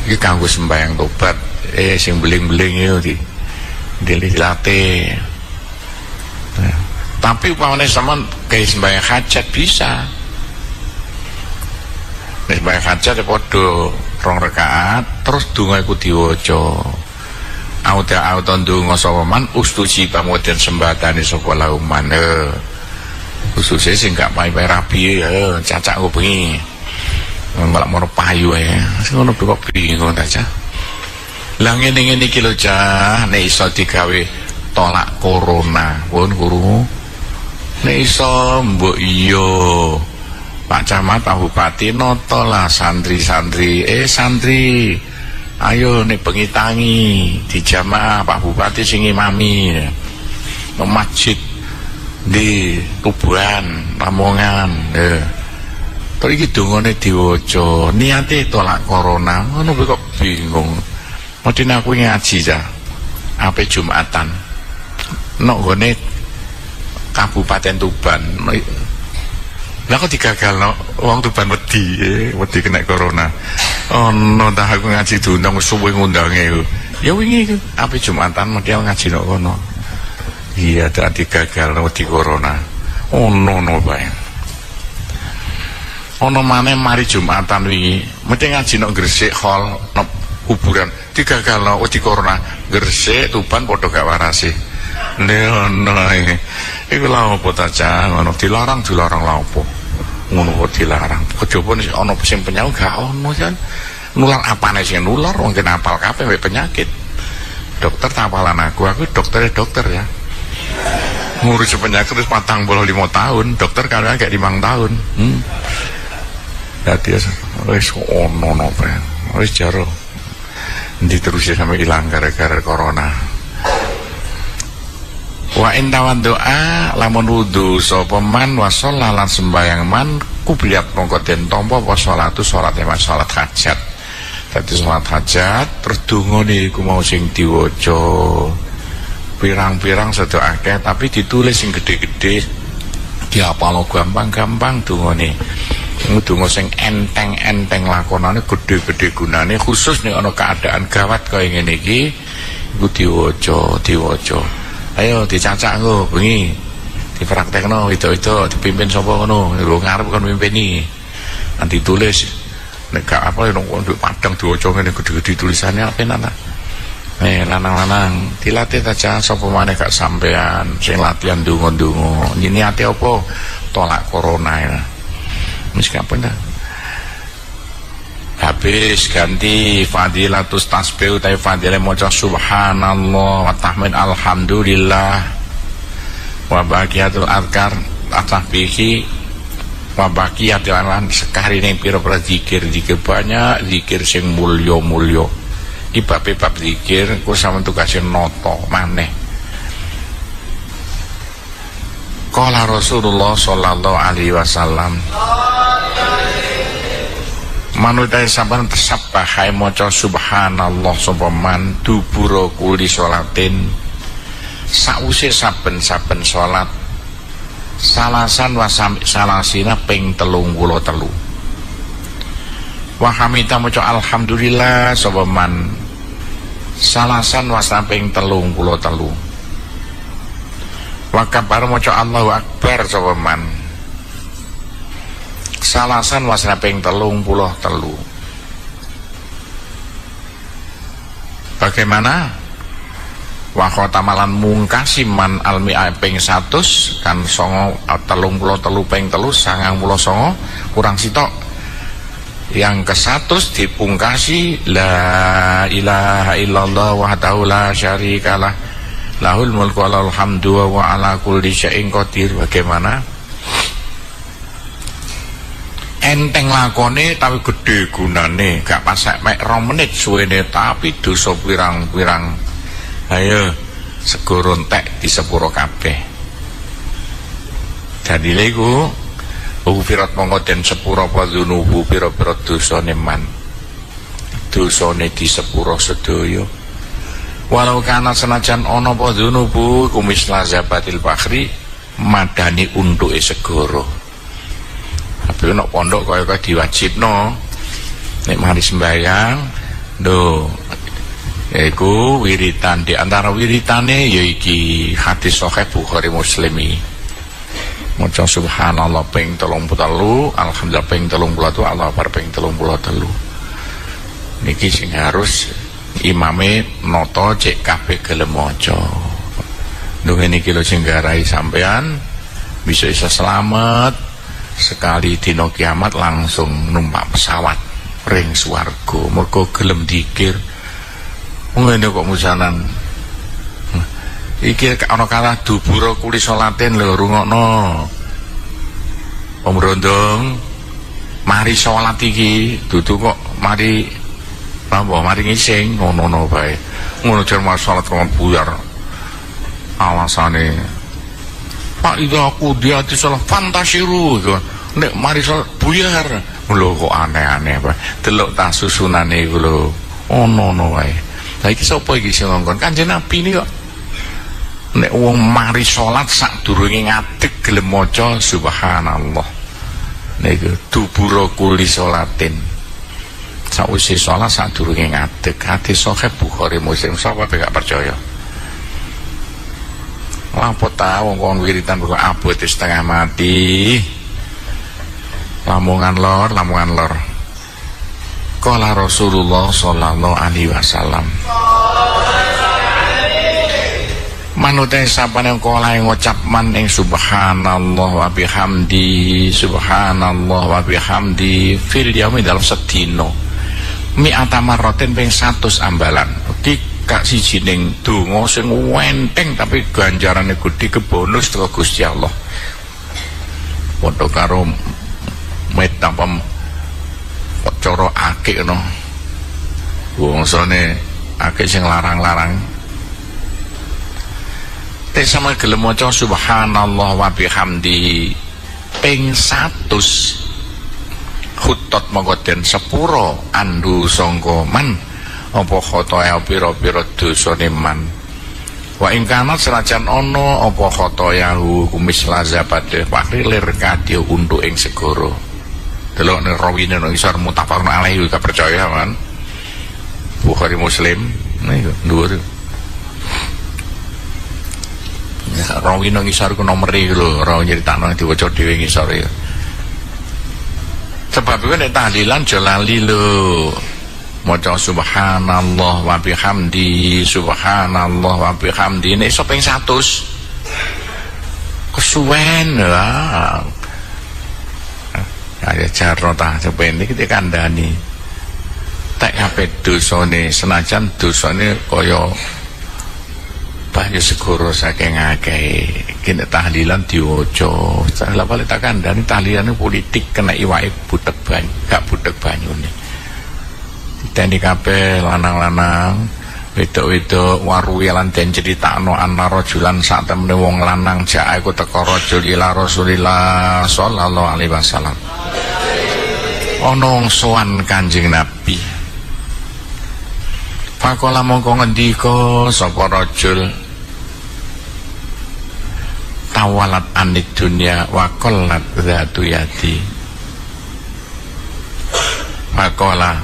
iki kanggo sembahyang tobat sing beling-beling yo dilate. Tapi upamane sampean kaya sembahyang hajat bisa. Nek sembahyang hajat padha 2 rakaat terus donga iku diwaca. Auta ndonga sapa man ustuji pamoden sembadane sapa lauman. Khususnya sing gak payu rabi cacak ku bengi. Malah mau payu ya, ngono kok bingung ta cah. Lah ngene-ngene iki lho cah, nek iso digawe tolak corona, pun guru. Nek iso mbok iya. Pak Camat, Pak Bupati noto lah santri-santri, santri. Ayo nek bengi tangi di jamaah Pak Bupati sing imami. Nang masjid di Tubuhan, Lamongan. Terus iki dongane diwaca, niate tolak corona. Ngono kok bingung. Mesti aku ngaji ya. Ape Jumatan. Nok gone Kabupaten Tuban. Lah kok digagalno wong Tuban wedi kena corona. Ono dah aku ngaji diundang suwe ngundange. Ya wingi ape Jumatan mesti ngaji nok kono. Iya dak digagalno wedi corona. Ono bae. Ono maneh mari Jumatan wingi mesti ngaji nok Gresik hall nok kuburan digagalno wedi corona Gresik Tuban padha gak warase. Ono iku lha opo ta cah ngono dilarang lha opo ngono kok dilarang kejaba nek ana sing penyakit gak ono kan nular apane sing nular wong kena apal kabeh penyakit dokter tapalan aku dokter ya ngurus penyakit wis 45 tahun dokter kan gak 5 tahun dadi wis ono napa wis jaro ndi terus sampe ilang gara-gara corona. Wa intawan doa lamun wudu sapa man wa sholalan sembayang man kubliat mongko den tampa apa salatu salat eman salat hajat. Dadi salat hajat terus dungane iku mau sing diwaca pirang-pirang sedo akeh tapi ditulis sing gede-gede diapalo gampang-gampang dungane. Donga sing enteng-enteng lakonane gede-gede gunane khusus nek ana keadaan gawat kaya ngene iki iku diwaca. Ayo dicacak engko bengi dipraktekno itu dipimpin sapa ngono lho ngarep kon mimpini nanti tulis nek gak apa nang nduk padang diwaca ngene gede-gede tulisannya penak ta Lanang-lanang dilatih aja sapa maneh gak sampean sing latihan ndonga-ndonga. Niate apa? Tolak corona ya. Wis kapan dah. Habis ganti fadilatus tasbih utawi fadilah maca subhanallah wa tahmid alhamdulillah wa baqiyatul azkar tasbihi wa baqiyatul alan sekali ning pira-pira zikir banyak zikir sing mulya-mulya. Iki bab zikir ku sampeyan tugasé nata maneh. Qala Rasulullah sallallahu alaihi wasallam manutai saban tersabahai maca subhanallah sapa man dubura kuli sholatin sakwise saben-saben salat salasan wa salasina ping 33 wa hamita maca alhamdulillah sapa man salasan wa ping 33 wa kabar maca Allahu akbar sapa man salasan wasna ping 33. Bagaimana? Wa khotamalan mungkasiman almi ping 100 kan 33 ping 3 99 kurang sitok. Yang ke-100 dipungkasi la ilaha illallah wahdahu la syarikalah lahul mulku wa lahul hamdu wa ala kulli syai'in qadir. Bagaimana? Enteng lakone tapi gede gunane, gak pasek mek 2 menit suwene tapi dosa pirang-pirang. Ayo segoro entek di sepuro kabeh. Dadi lego ufirat mongko den sepuro apa dzunubu pira-pira dosane man. Dosane di sepuro sedaya. Walau kana senajan ana apa dzunubu kumis lazabatil bakhri madani untuke segoro. Tapi nek pondok kaya diwajibno nek mari sembahyang lho yaiku wiritan. Di antara wiritane ya iki hadis sahih Bukhari Muslimi maca subhanallah ping 33 alhamdulillah ping 33 Allahu akbar ping 33 niki sing harus imame nata cek kabeh gelem maca. Nggih niki lho sing garai sampean bisa selamat sekali dino kiamat langsung numpak pesawat ring swarga mergo gelem dikir. Ngene kok musanan iki ana kalah dubura kuli sholatin lho rungokno pemrondong mari salat iki dudu kok mari apa mari ngising ngono bae ngono jar salat kok buyar alasane Pak itu aku dia di salah fantasiru nek mari salat buyar lho kok aneh-aneh Pak delok ta susunane iku lho ono wae. Lah iki sapa iki sing ngongkon Kanjeng Nabi ini kok nek wong mari salat sadurunge ngadeg gelem maca subhanallah niku dubura kuli sholatin sakwise salat sadurunge ngadeg. Hadis sahih Bukhari Muslim sapa gak percaya. Apa tahu kon wiritan kok abot setengah mati. Lamongan lor. Qala Rasulullah sallallahu alaihi wasallam. Manute sapane kala ngucap man ing subhanallah wa bihamdi subhanallah wa bihamdi fil yaumi dalam sedina. Mi'ata marratin ping 100 ambalan. Kak siji ning donga sing enteng tapi ganjarane gedhe kebonus teko Gusti Allah. Padha karo metapam cara akeh no. Wongsane akeh sing larang-larang. Tek sama gelem maca subhanallah wa bihamdi ping 100 khutot mongko den sepuro andu sangka man apa khotoya pira-pira dosane man wa ing kana senajan ana apa khotoyahu kumis lazabate paklir kadya untuk ing segara. Delok nek rawine nang isor mutafaqun alaihi gak percaya kan Bukhari Muslim niku dhuwur ya rawine nang isor ku nomor iki lho ora nyritakno diwaca dhewe ngisor ya sebab iku nek tahlilan aja lali lho maca subhanallah wa bihamdi subhanallah wa bihamdi nek iso ping 100 kesuwen lah ya jarno ta sepen iki dikandani tak ape dosane senajan dosane kaya banyu segoro saking akeh kene tahlilan diwaca salah bali tak kandhani tahlilane politik kena iwake butek banyu gak butek banyune diteni kabeh lanang-lanang wedok-wedok waruwi lan den critakno ana rajulan sak temene wong lanang jak iku teka rajul ila Rasulillah sallallahu alaihi wasallam ana wong sowan Kanjeng Nabi pakola mongko ngendika sapa rajul tawalat anid dunya wa qallat dzatu yadi pakola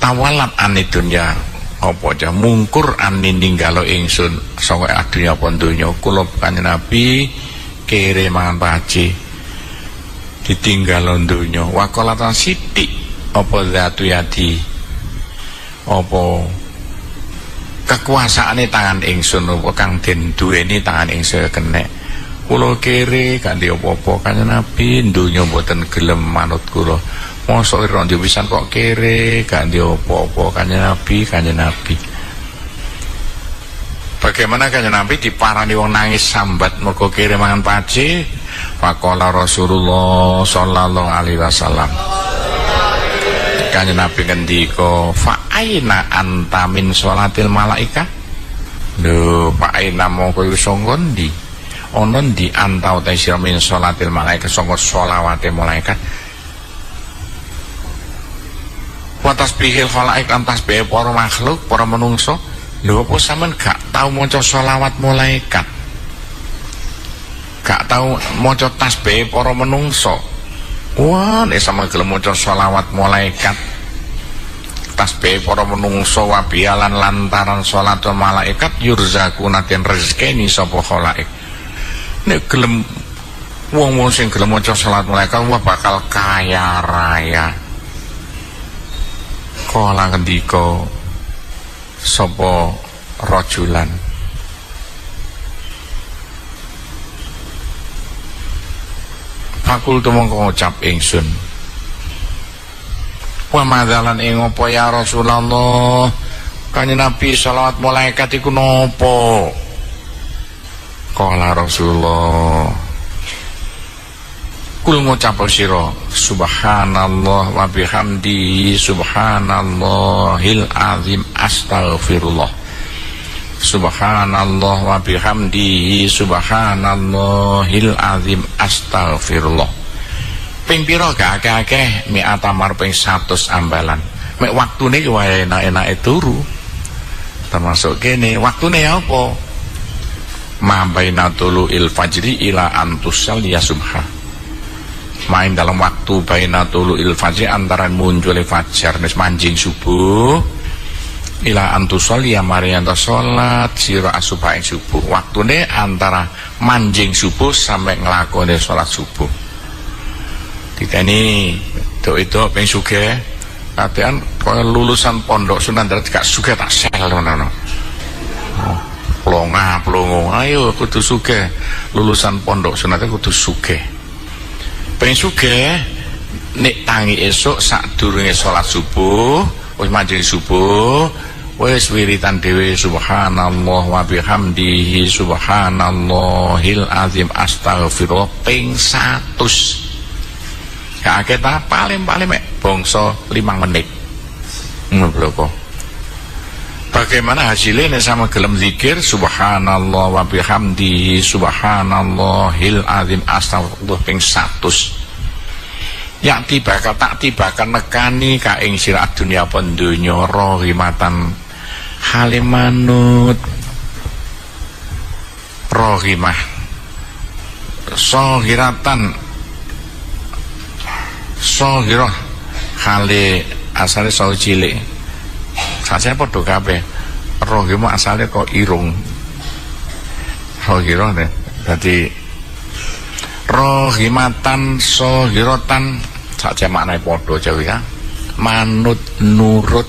tawalat anid dunya apa aja mungkur anin ninggalo ingsun saka adunya apa donya kula Kanjeng Nabi kere mangan paci ditinggal donya wa qalatan sithik apa dzatu yadi apa kekuasaane tangan ingsun apa kang den duweni tangan ingsun kenek kula kere gak ndek apa-apa Kanjeng Nabi donya mboten gelem manut kula mosok ira ndek pisan kok kere gak ndek apa-apa Kanjeng Nabi bagaimana Kanjeng Nabi diparani wong nangis sambat mergo kere mangan paci faqala Rasulullah sallallahu alaihi wasallam Kanjeng Nabi ngendika fa aina anta min sholatil malaika lho fa aina mongko iso ngondi ana ndi anta ta sira min sholatil malaika sanga sholawate malaikat wa tasbihil khalaik lan tasbih para makhluk para manungsa lho apa sampean gak tau maca sholawat malaikat gak tau maca tasbih para manungsa wah nek sama gelem maca sholawat malaikat tasbih para menungso wabialan lantaran sholatul malaikat yurzakuna den rezekeni sapa khalaik nek gelem wong-wong sing gelem maca salat malaikat wah bakal kaya raya kala ngendika sapa rajulan fakultu mongko ngucap ingsun wa madzalan ing apa ya Rasulullah Kanjeng Nabi selawat malaikat iku napa kala Rasulullah kul ngucap sira subhanallah wa bihamdi subhanallahil azim astaghfirullah subhanallah wa bihamdi subhanallahil azim astaghfirullah ping pira gak akeh mi atamar ping 100 ambalan mek waktune ki wae enak-enake turu termasuk kene waktune apa mabaina tuluil fajri ila antusal ya subha main dalam waktu baina tuluil fajri antara muncul fajar wis manjing subuh ila antusal ya marianta salat sira asuba ing subuh waktune antara manjing subuh sampai nglakone salat subuh diteni itu pengen sugih latihan kaya lulusan pondok Sunan Derajat gak sugih tak sel ngono plongo ayo kudu sugih lulusan pondok Sunan Derajat kudu sugih pengen sugih nek tangi esuk sadurunge salat subuh wis manjing subuh wis wiritan dhewe subhanallah wa bihamdihi subhanallahil azim astaghfirullah ping 100 kakek ta paling mek bangsa 5 menit ngono bagaimana hasilnya sama gelem zikir subhanallah wa bihamdihi subhanallahil azim astaghfirullah ping 100 ya tibakan tak tibakan nekani ka ing sira dunya pendonya rohimatan halimanut rohimah sohiratan sohirah hale asale sawu cilik sajane padha kabeh rohimah asale kok irung rohirah dadi rohimatan sohiratan saja maknane padha Jawa ya manut nurut.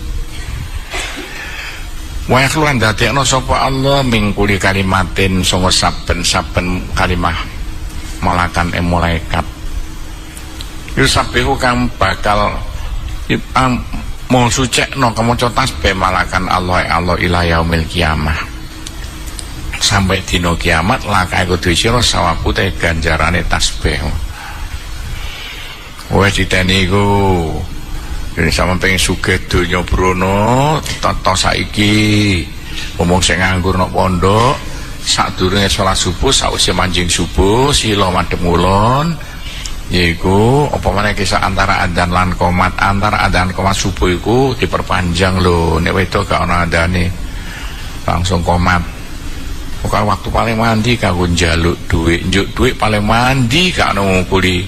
Wa yakhluan dadekno sapa Allah mingkuli kalimatin sanga saben-saben kalimah malakan malaikat. Yusabihu kang bakal mau sucekno kemaca tasbih malakan Allah ila yaumil kiamah. Sampai dina kiamat lakae kudu sira sawabu te ganjarane tasbih. Wes diteni iku. Dene sampeyan pengen sugih donya brono, tata saiki. Wong sing nganggur nang pondok, sadurunge salat subuh, sausé manjing subuh, sila madhep ngulon. Yaiku apa meneh kisah antara adzan lan qomat, antara adzan qomat subuh iku diperpanjang lho. Nek wedok gak ana adzane langsung qomat. Pokoke waktu paling mandi kanggo njaluk dhuwit, njuk dhuwit paling mandi gak ono ngukuli.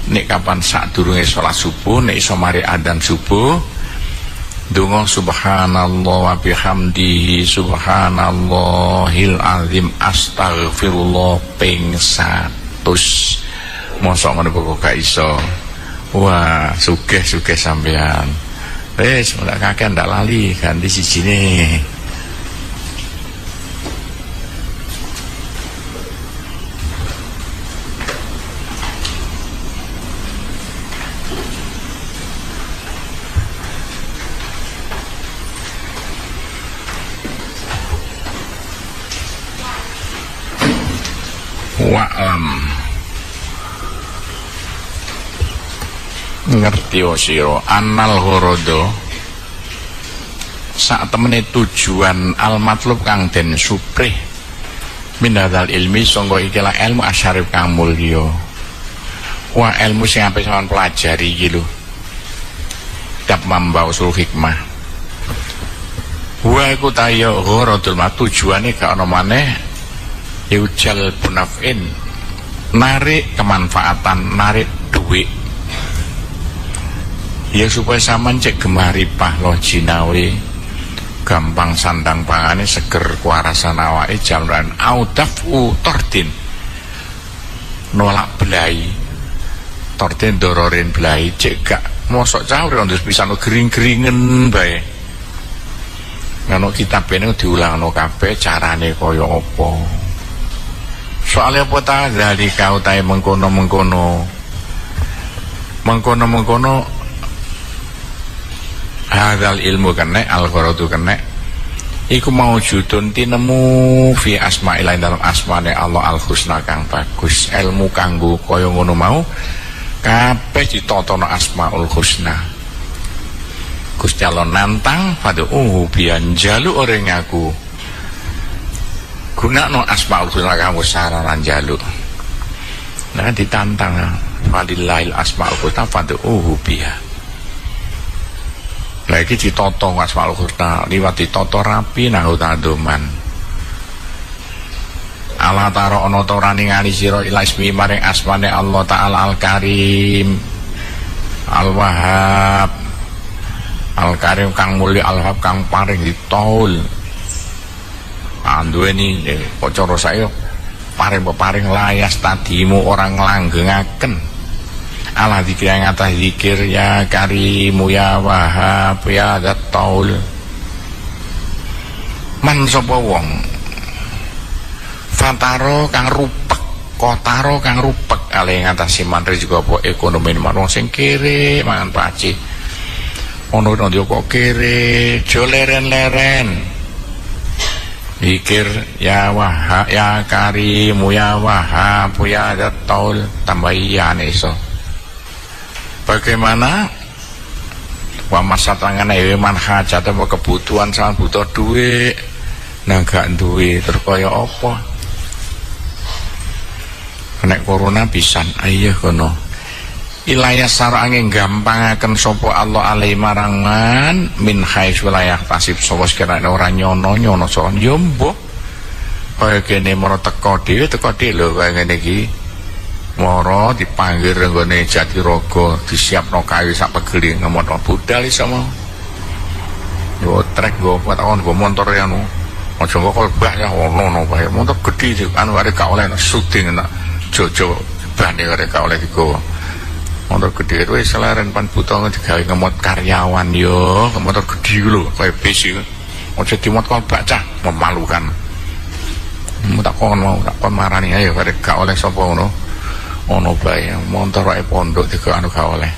Nek kapan sadurunge salat subuh, nek iso mari adzan subuh, donga subhanallah wa bihamdihi subhanallahil azim astaghfirullah ping 100. Mosok ngono kok gak iso. Wah, sugih-sugih sampean. Wis ora kakek ndak lali ganti sijine. Wa'lam ngerti sira annal ghorodo sak temene tujuan al matlub kang den suprih minadal ilmi sangga ikilah ilmu asyarif kang mulya. Wah ilmu sing ape sampeyan pelajari iki lho kitab Mamba Usul Hikmah. Wa iku tayo ghorodul ma tujuane gak ana maneh yujal bunafin narik kemanfaatan, narik duit ya supaya sampean cek gemaripah loh jinawi gampang sandang pangane seger kuarasan awake jamran audafu tordin nolak belai tordin dororin belai cek gak mosok caur ndus pisan gering-geringen bae ngono kitab ini diulangno kabeh carane kaya apa. Soalnya apa ta dari kau tay mengkono hadal ilmu kene al-ghorodu kene iku maujudun tinemu fi asma'illahi dalam asmane Allah al-husna kang bagus. Ilmu kanggo kaya ngono mau kabeh ditatono asmaul husna. Gusti Allah nantang pada biyan jaluk ora ngaku gunakno asmaul husna kanggo saranan jaluk. Nah ditantang walillahil asmaul husna fad'uhu biha. Lagi ditoto asmaul husna liwat ditoto rapi nang utadoman. Allah taro ana ta ora ningali sira ila ismi maring asmane Allah taala al-karim al-wahhab al-karim kang mulya al-wahhab kang paring ditaul. Anduweni kok cara saya paring-paring layas tadimu orang langgengaken. Allah zikir yang atas zikir ya karimu ya wahab ya dataul man sapa wong fantaro kang rupek kotaro kang rupek ale ngatasi mantri juga apa ekonomi wong sing kere mangan paci ono ndi kok kere jo leren-leren zikir ya wahab ya karimu ya wahab ya dataul tambah iya iso. Bagaimana wa masa tangane man hajat apa kebutuhan sampean butuh duit nah gak duwe terus kaya apa nek corona pisan ayo kono ilayah sarange gampangaken sapa Allah alai marangan min khais wilayah tasib sapa sekirane ora nyono so njombo kaya kene mara teko dhewe lho kaya ngene iki moro dipanggil renggone Jatirogo disiapno kayu sak pegeli ngemono budal iso mau yo trek go takon go motor ya no aja kok kolbah ya ono bae motor gedhi anu arek gak oleh syuting nak jojo bane arek gak oleh digowo motor gede itu seleren pan buta digawe ngemot karyawan yo motor gede lho kaya bis iku aja dimot kok baca memalukan tak kon marani ayo karek gak oleh sapa ngono ono bae motor ae pondok digo anu gak oleh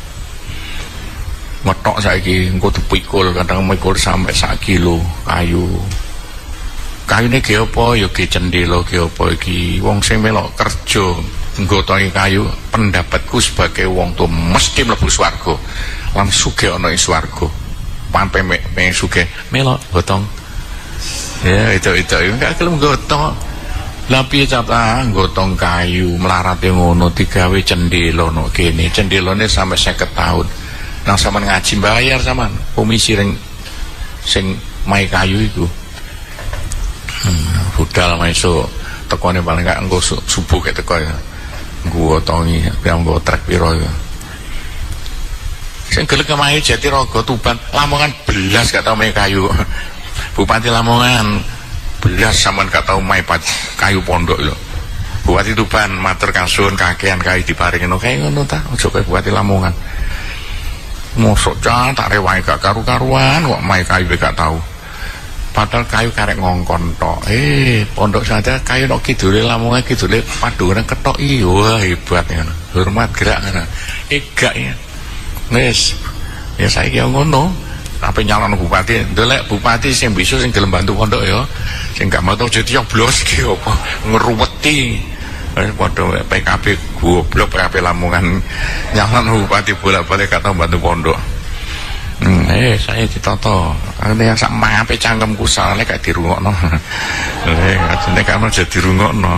metok saiki engko dipikul kadang mikul sampai 1 kilo kayune ge apa ya ge cendela ge apa iki wong sing melok kerja nggotongi kayu pendapatku sebagai wong tuh mesti mlebu swarga lan sugih ana ing swarga pampe pengen sugih melok gotong ya itu enggak gelem gotong lah piye cata gotong kayu melarate ngono digawe cendela no kene cendelane sampai 50 tahun nang sampean ngaji bayar sampean komisi sing mai kayu iku budal esuk tekone paling gak engko subuh kek teko ya gua tongi yang gua trek piro ya sing gelem kemahe Jatirogo Tuban Lamongan belas gak tau mai kayu Bupati Lamongan belas sampean gak tau mai kayu pondok lho Bupati Tuban matur kasun kakean kayu diparingno kaya ngono ta aja kaya Bupati Lamongan mosok tak rewahe gak karu-karuan kok mai kayu gak tau padahal kayu karek ngongkon tok pondok saja kayu nok kidule Lamongan kidule padungan ketok wah hebat ya hormat gerak ngono gak ya wis ya saiki ngono ape nyalon bupati ndelek bupati sing bisa sing gelem bantu pondok ya sing gak mau aja dioblos iki apa ngruweti padha PKB goblok PKB Lamongan nyalon bupati bolak-balik gak tau bantu pondok saya ditata ini yang sak mape cangkemku soalnya gak dirungokno katanya kamu aja dirungokno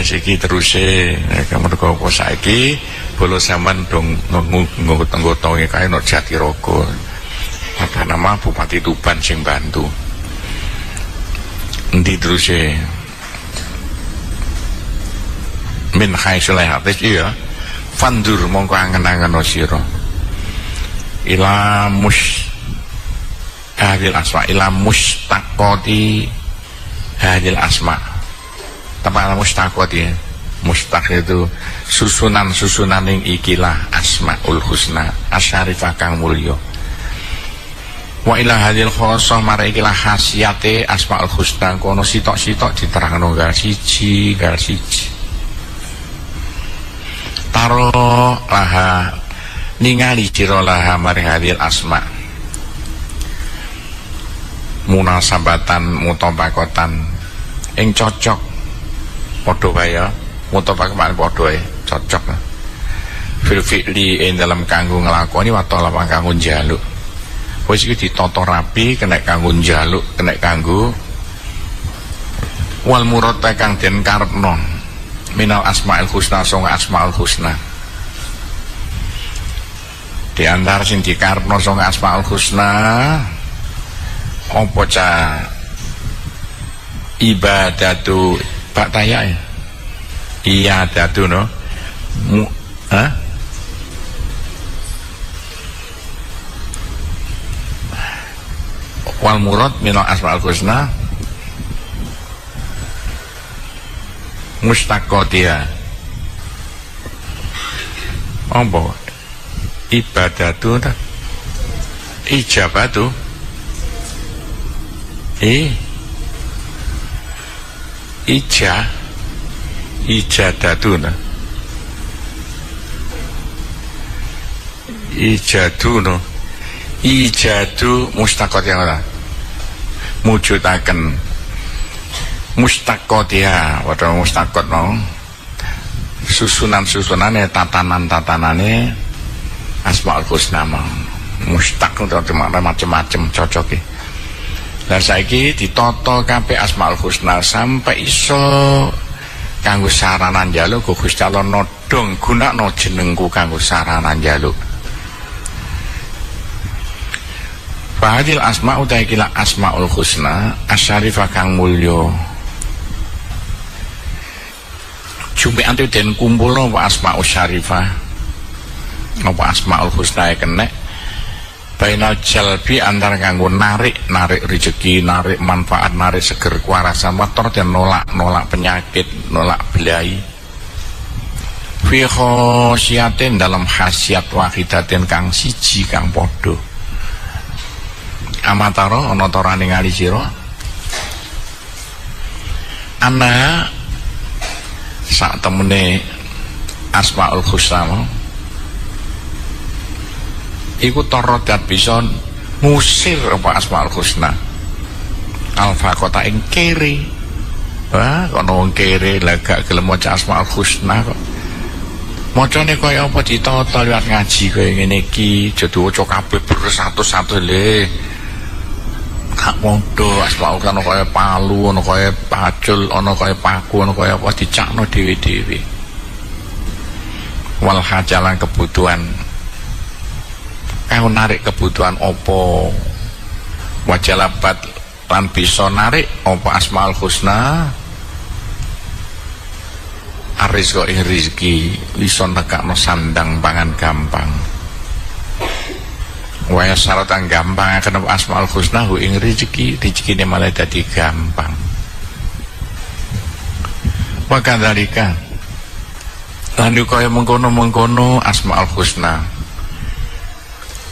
siki terus kamu teko apa saiki bolo sampean dong nggotong-ngotongi kae no Jatirogo apa nama Bupati Tuban sing bantu endi terus min khaisul hadis iya fandur mongko angen-angen sira ila hadil asma ila mustaqoti hadil asma tepat mustaqoti mustaq itu susunan yang ikilah asmaul husna asyarifah kang mulya wa ila hadil khosoh mara ikilah khasiate asmaul husna kono sitok-sitok diterangno gar siji taro laha ningali sira laha maring hadil asma munasabatan mutabakotan ing cocok padha wae ya mutabakotan padha wae cocok fil fi'li ing dalam kanggo nglakoni wa talapa kanggo njaluk wis iki ditata rapi kena kanggo njaluk kena kanggo wal murad kang den karepno minal asmaul husna sing asmaul husna di antara sing dikarepno sing asmaul husna apa ca ibadatu Pak Taya ya iya datu no wal murad minal asmaul husna mustaqotia apa ibadatu ta ijabatu ijadatuna ijadu mustaqot yang ora mujudaken mustaqotia wadah mustaqot no susunan-susunane tatanan-tatanane asmaul husna mustaq itu macam-macam cocok dan saiki ditata kabeh asmaul husna sampai iso kanggo saranan njaluk Gusti Allah nodong gunakno jenengku kanggo saranan njaluk Fahadil asma utai kila asmaul husna asyarifah kang mulya jumpean den kumpul apa asmaul syarifah apa asmaul husna kena bainal jalbi antar kanggo narik rezeki, narik manfaat, narik seger kuarasan motor dan nolak penyakit, nolak belai fi khosyatin dalam khasiat wahidatin kang siji kang padha. Amatara ana ta ora ningali sira ana sak temene Asmaul Husna iku torodat bisa ngusir apa Asmaul Husna alfa kota ing kere. Wah kono wong kere lah gak gelem maca Asmaul Husna kok macane kaya apa ditata liwat ngaji kaya ngene iki aja diwaca kabeh bersatu-satu le gak mondo Asmaul Husna kaya palu ana kaya pacul ana kaya paku ana kaya apa dicakno dhewe-dhewe wal hajalan kebutuhan kau narik kebutuhan opo wajalabat lan bisa narik opo Asmaul Husna aris kok rezeki bisa nekakno sandang pangan gampang waya syaratan gampang akan Asmaul Husna hu ing rezekine malah dadi gampang maka dalika lan kaya mengkono-mengkono Asmaul Husna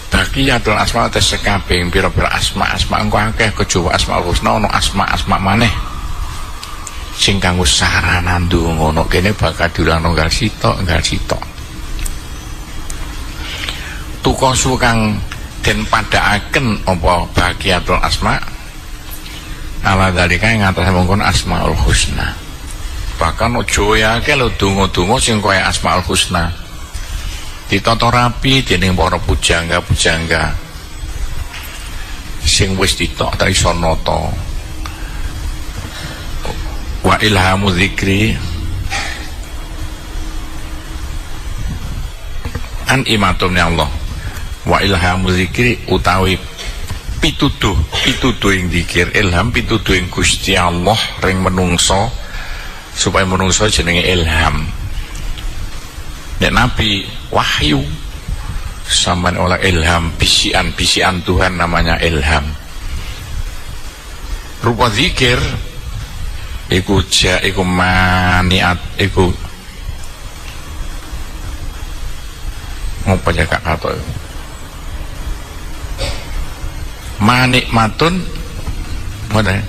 baqiyatul asma tes sekabeh pira-pira asma engko akeh kejawa Asmaul Husna ono asma maneh sing kanggo sarana ndonga ngono kene bakal diulang nggal sitok tukosu kang den padhaaken apa baqiyatul asma ala dalika ing atase mongkon Asmaul Husna bahkan aja akeh lho donga-donga sing kaya Asmaul Husna ditata rapi dening para pujangga sing wis ditok ta iso nata wa ilhamu dzikri an imatum ya Allah wa ilhamu dzikri utawi pituduh ing dzikir ilham pituduh ing Gusti Allah ring menungso supaya menungso jenenge ilham nek nabi wahyu sampean oleh ilham bisian Tuhan namanya ilham rupa dzikir iku maniat iku ngapa ya kak kato manikmatun mana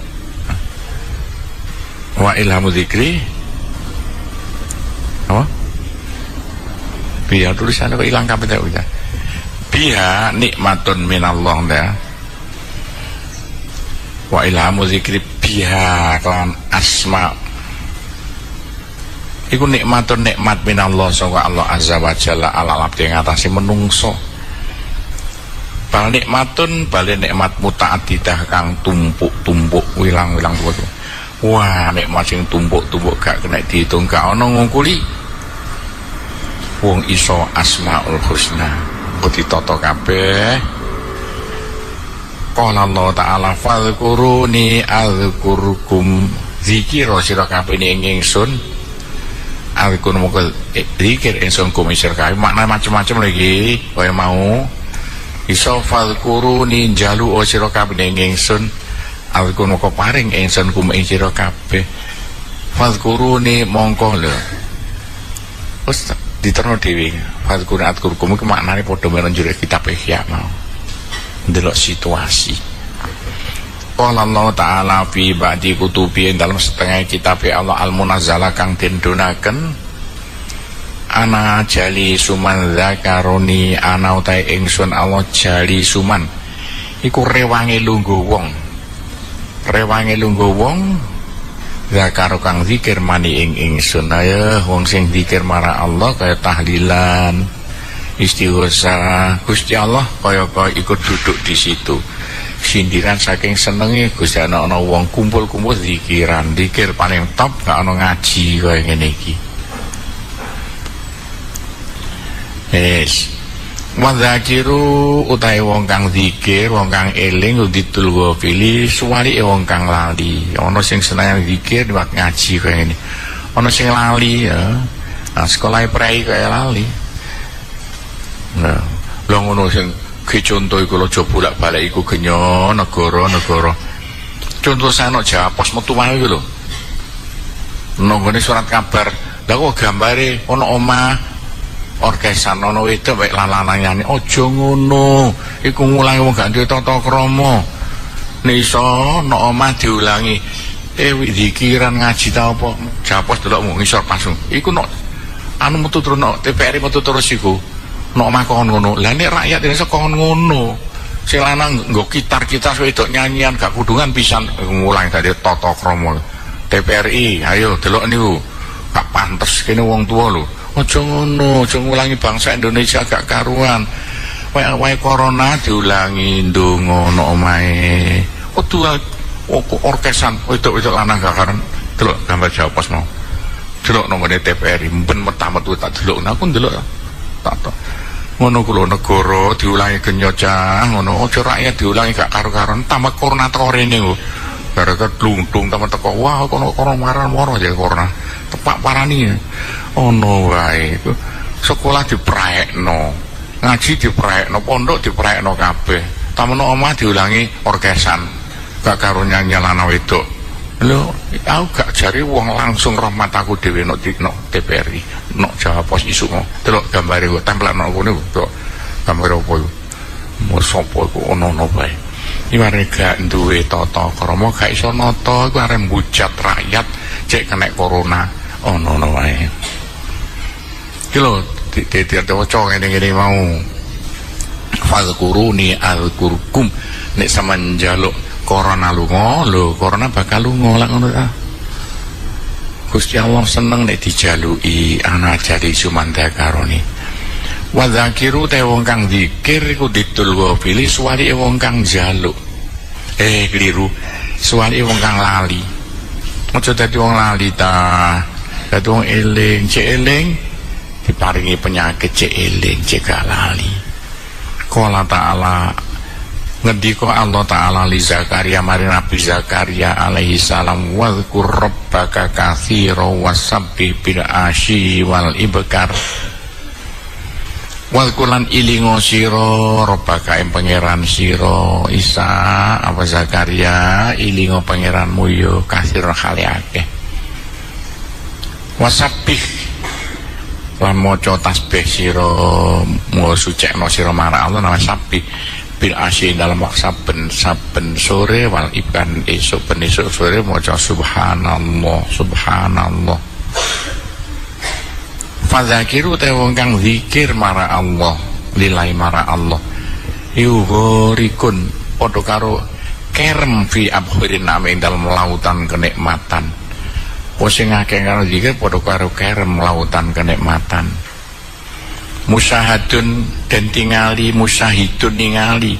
wa ilhamu dzikri apa biar tulisannya kok hilang kabeh ta biha nikmatun minallah ya wa ilhamu dzikri biha kan asma iku nikmat minallah sangka Allah azza wa jalla ala abdi ngatasi menungso bal nikmatun bali nikmat mutaaddidah kang tumpuk wilang-wilang tuwa wah nikmat sing tumpuk gak kena dihitung gak ana ngungkuli wong iso Asmaul Husna kok ditata kabeh. Qala Allah Ta'ala fadhkuruni adzkurkum zikira sira kabeh ing ingsun alkun mongko zikir ingsun kum isir kae makna macam-macam lagi kaya mau iso fadhkuruni jalu sira kabeh ing ingsun alkun mongko paring ingsun kum ing sira kabeh fadhkuruni mongko lho wis diterno dhewe fadhkuruni adzkurkum ku maknane padha karo jure kitab Ihya mau ndelok situasi. Qala Allah Ta'ala fi ba'di kutubi dalam setengah kitab Allah al-munazzala kang den donaken ana jali suman zakaroni ana utahe ingsun Allah jali suman iku rewange lungguh wong zakaro kang zikir mani ing ingsun ayo wong sing zikir marang Allah kaya tahlilan istighosah Gusti Allah kaya ikut duduk di situ sindiran saking senenge Gusti ana wong kumpul-kumpul zikiran zikir paling top gak ana ngaji kaya ngene iki Wadzakiru utahe wong kang zikir wong kang eling ditul pilih suwali wong kang lali ana sing seneng zikir wak ngaji kaya ngene ana sing lali ya nah sekolah prei kaya lali. Nah, lho ngono sing contoh iku lho aja bolak-balik iku genya negara. Contoh sana Jawa pos metu wae iku lho. Nonggone surat kabar Lah kok gambare ana omah orkesan ana wedok mek lanang nyanyi aja ngono iku ngulangi wong gak duwe tata krama nek iso ana omah diulangi zikiran ngaji ta apa japos delok mung ngisor pasung iku nek anu metu terus nek TPR metu terus iku nek omah kon ngono lah nek rakyat iso kon ngono sing lanang nggo kitar-kitar wedok nyanyian gak kudungan pisan ngulangi dadi tata krama TPRI ayo delok niku gak pantes kene wong tuwa lho aja ngono aja ngulangi bangsa Indonesia gak karuan wae corona diulangi ndonga ana omahe orkesan wedok-wedok lanang gak karuan delok gambar Japos mau delok nang TPRI ben metu tak delok aku delok tak ngono kulo negara diulangi genyocah ngono aja rakyat diulangi gak karo-karon tambah corona rene kok gara-gara glungtung tambah teko wah kono marah aja corona tepak parani ono wae sekolah dipraekno ngaji dipraekno pondok dipraekno kabeh tamono omah diulangi orkesan gak karo nyanyi lanang wedok lho aku gak jari wong langsung rahmat aku dhewe nok TPRI nok Jawa Pos isuk delok gambare kok templekno kene kok gambar apa iku mau sapa iku ono bae iware gak duwe tata krama gak iso nata iku arep mbujat rakyat cek kena corona ono wae iki lho diwaca ngene-ngene mau fazkuruni azkurkum nek sampean njaluk corona lunga lho corona bakal lunga lak ngono ta Gusti Allah seneng nek dijaluki ana jadi sumanda karone wa zakiru te wong kang zikir iku didul wa pilih suwali wong kang njaluk keliru suwali wong kang lali aja dadi wong lali ta dadi wong eling cek eling diparingi penyakit cek eling cek gak lali qala ta'ala ngendika Allah Ta'ala li Zakaria mari Nabi Zakaria alaihi salam wadhkur rabbaka katsira wasabbih bil asyi wal ibkar wadhkulan ilingo sira rabbaka ing pangeran sira Isa apa Zakaria ilingo pangeranmu yo katsira khali akeh wasabbih lan maca tasbih sira mo sucekno sira marang Allah nama sabbih bil asyi dalam saben sore wal ibkan esuk sore maca subhanallah subhanallah fadzakiru te wong kang zikir marang Allah lillahi marang Allah yuhurikun padha karo kerem fi abhurin name dalam lautan kenikmatan sing akeh karo zikir padha karo kerem lautan kenikmatan musyahadun dan tingali musyahidun ningali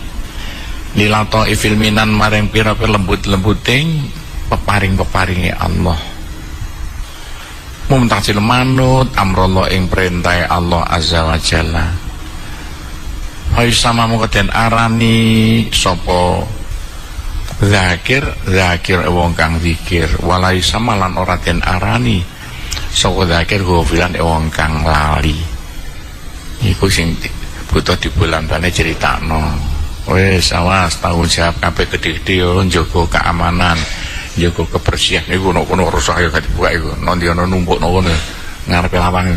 lilato ifilminan maring pira-pira lembut-lembuting peparing-peparingi Allah mumtazil manut amrullah ing perintah Allah azza wa jalla hai sama mungkin arani sopo zakir wong kang zikir walai samalan ora den arani sopo zakir gofilan wong kang lali iku sing butuh di bulan-bulan critakno wis awas tanggung jawab kabeh gede-gede yo njogo keamanan njogo kebersihan iku ono rusak yo gak dibuka iku nanti ono numpuk ngono ngarepe lawang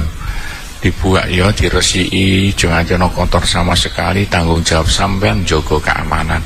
dibuka yo diresiki jangan kotor sama sekali tanggung jawab sampean njogo keamanan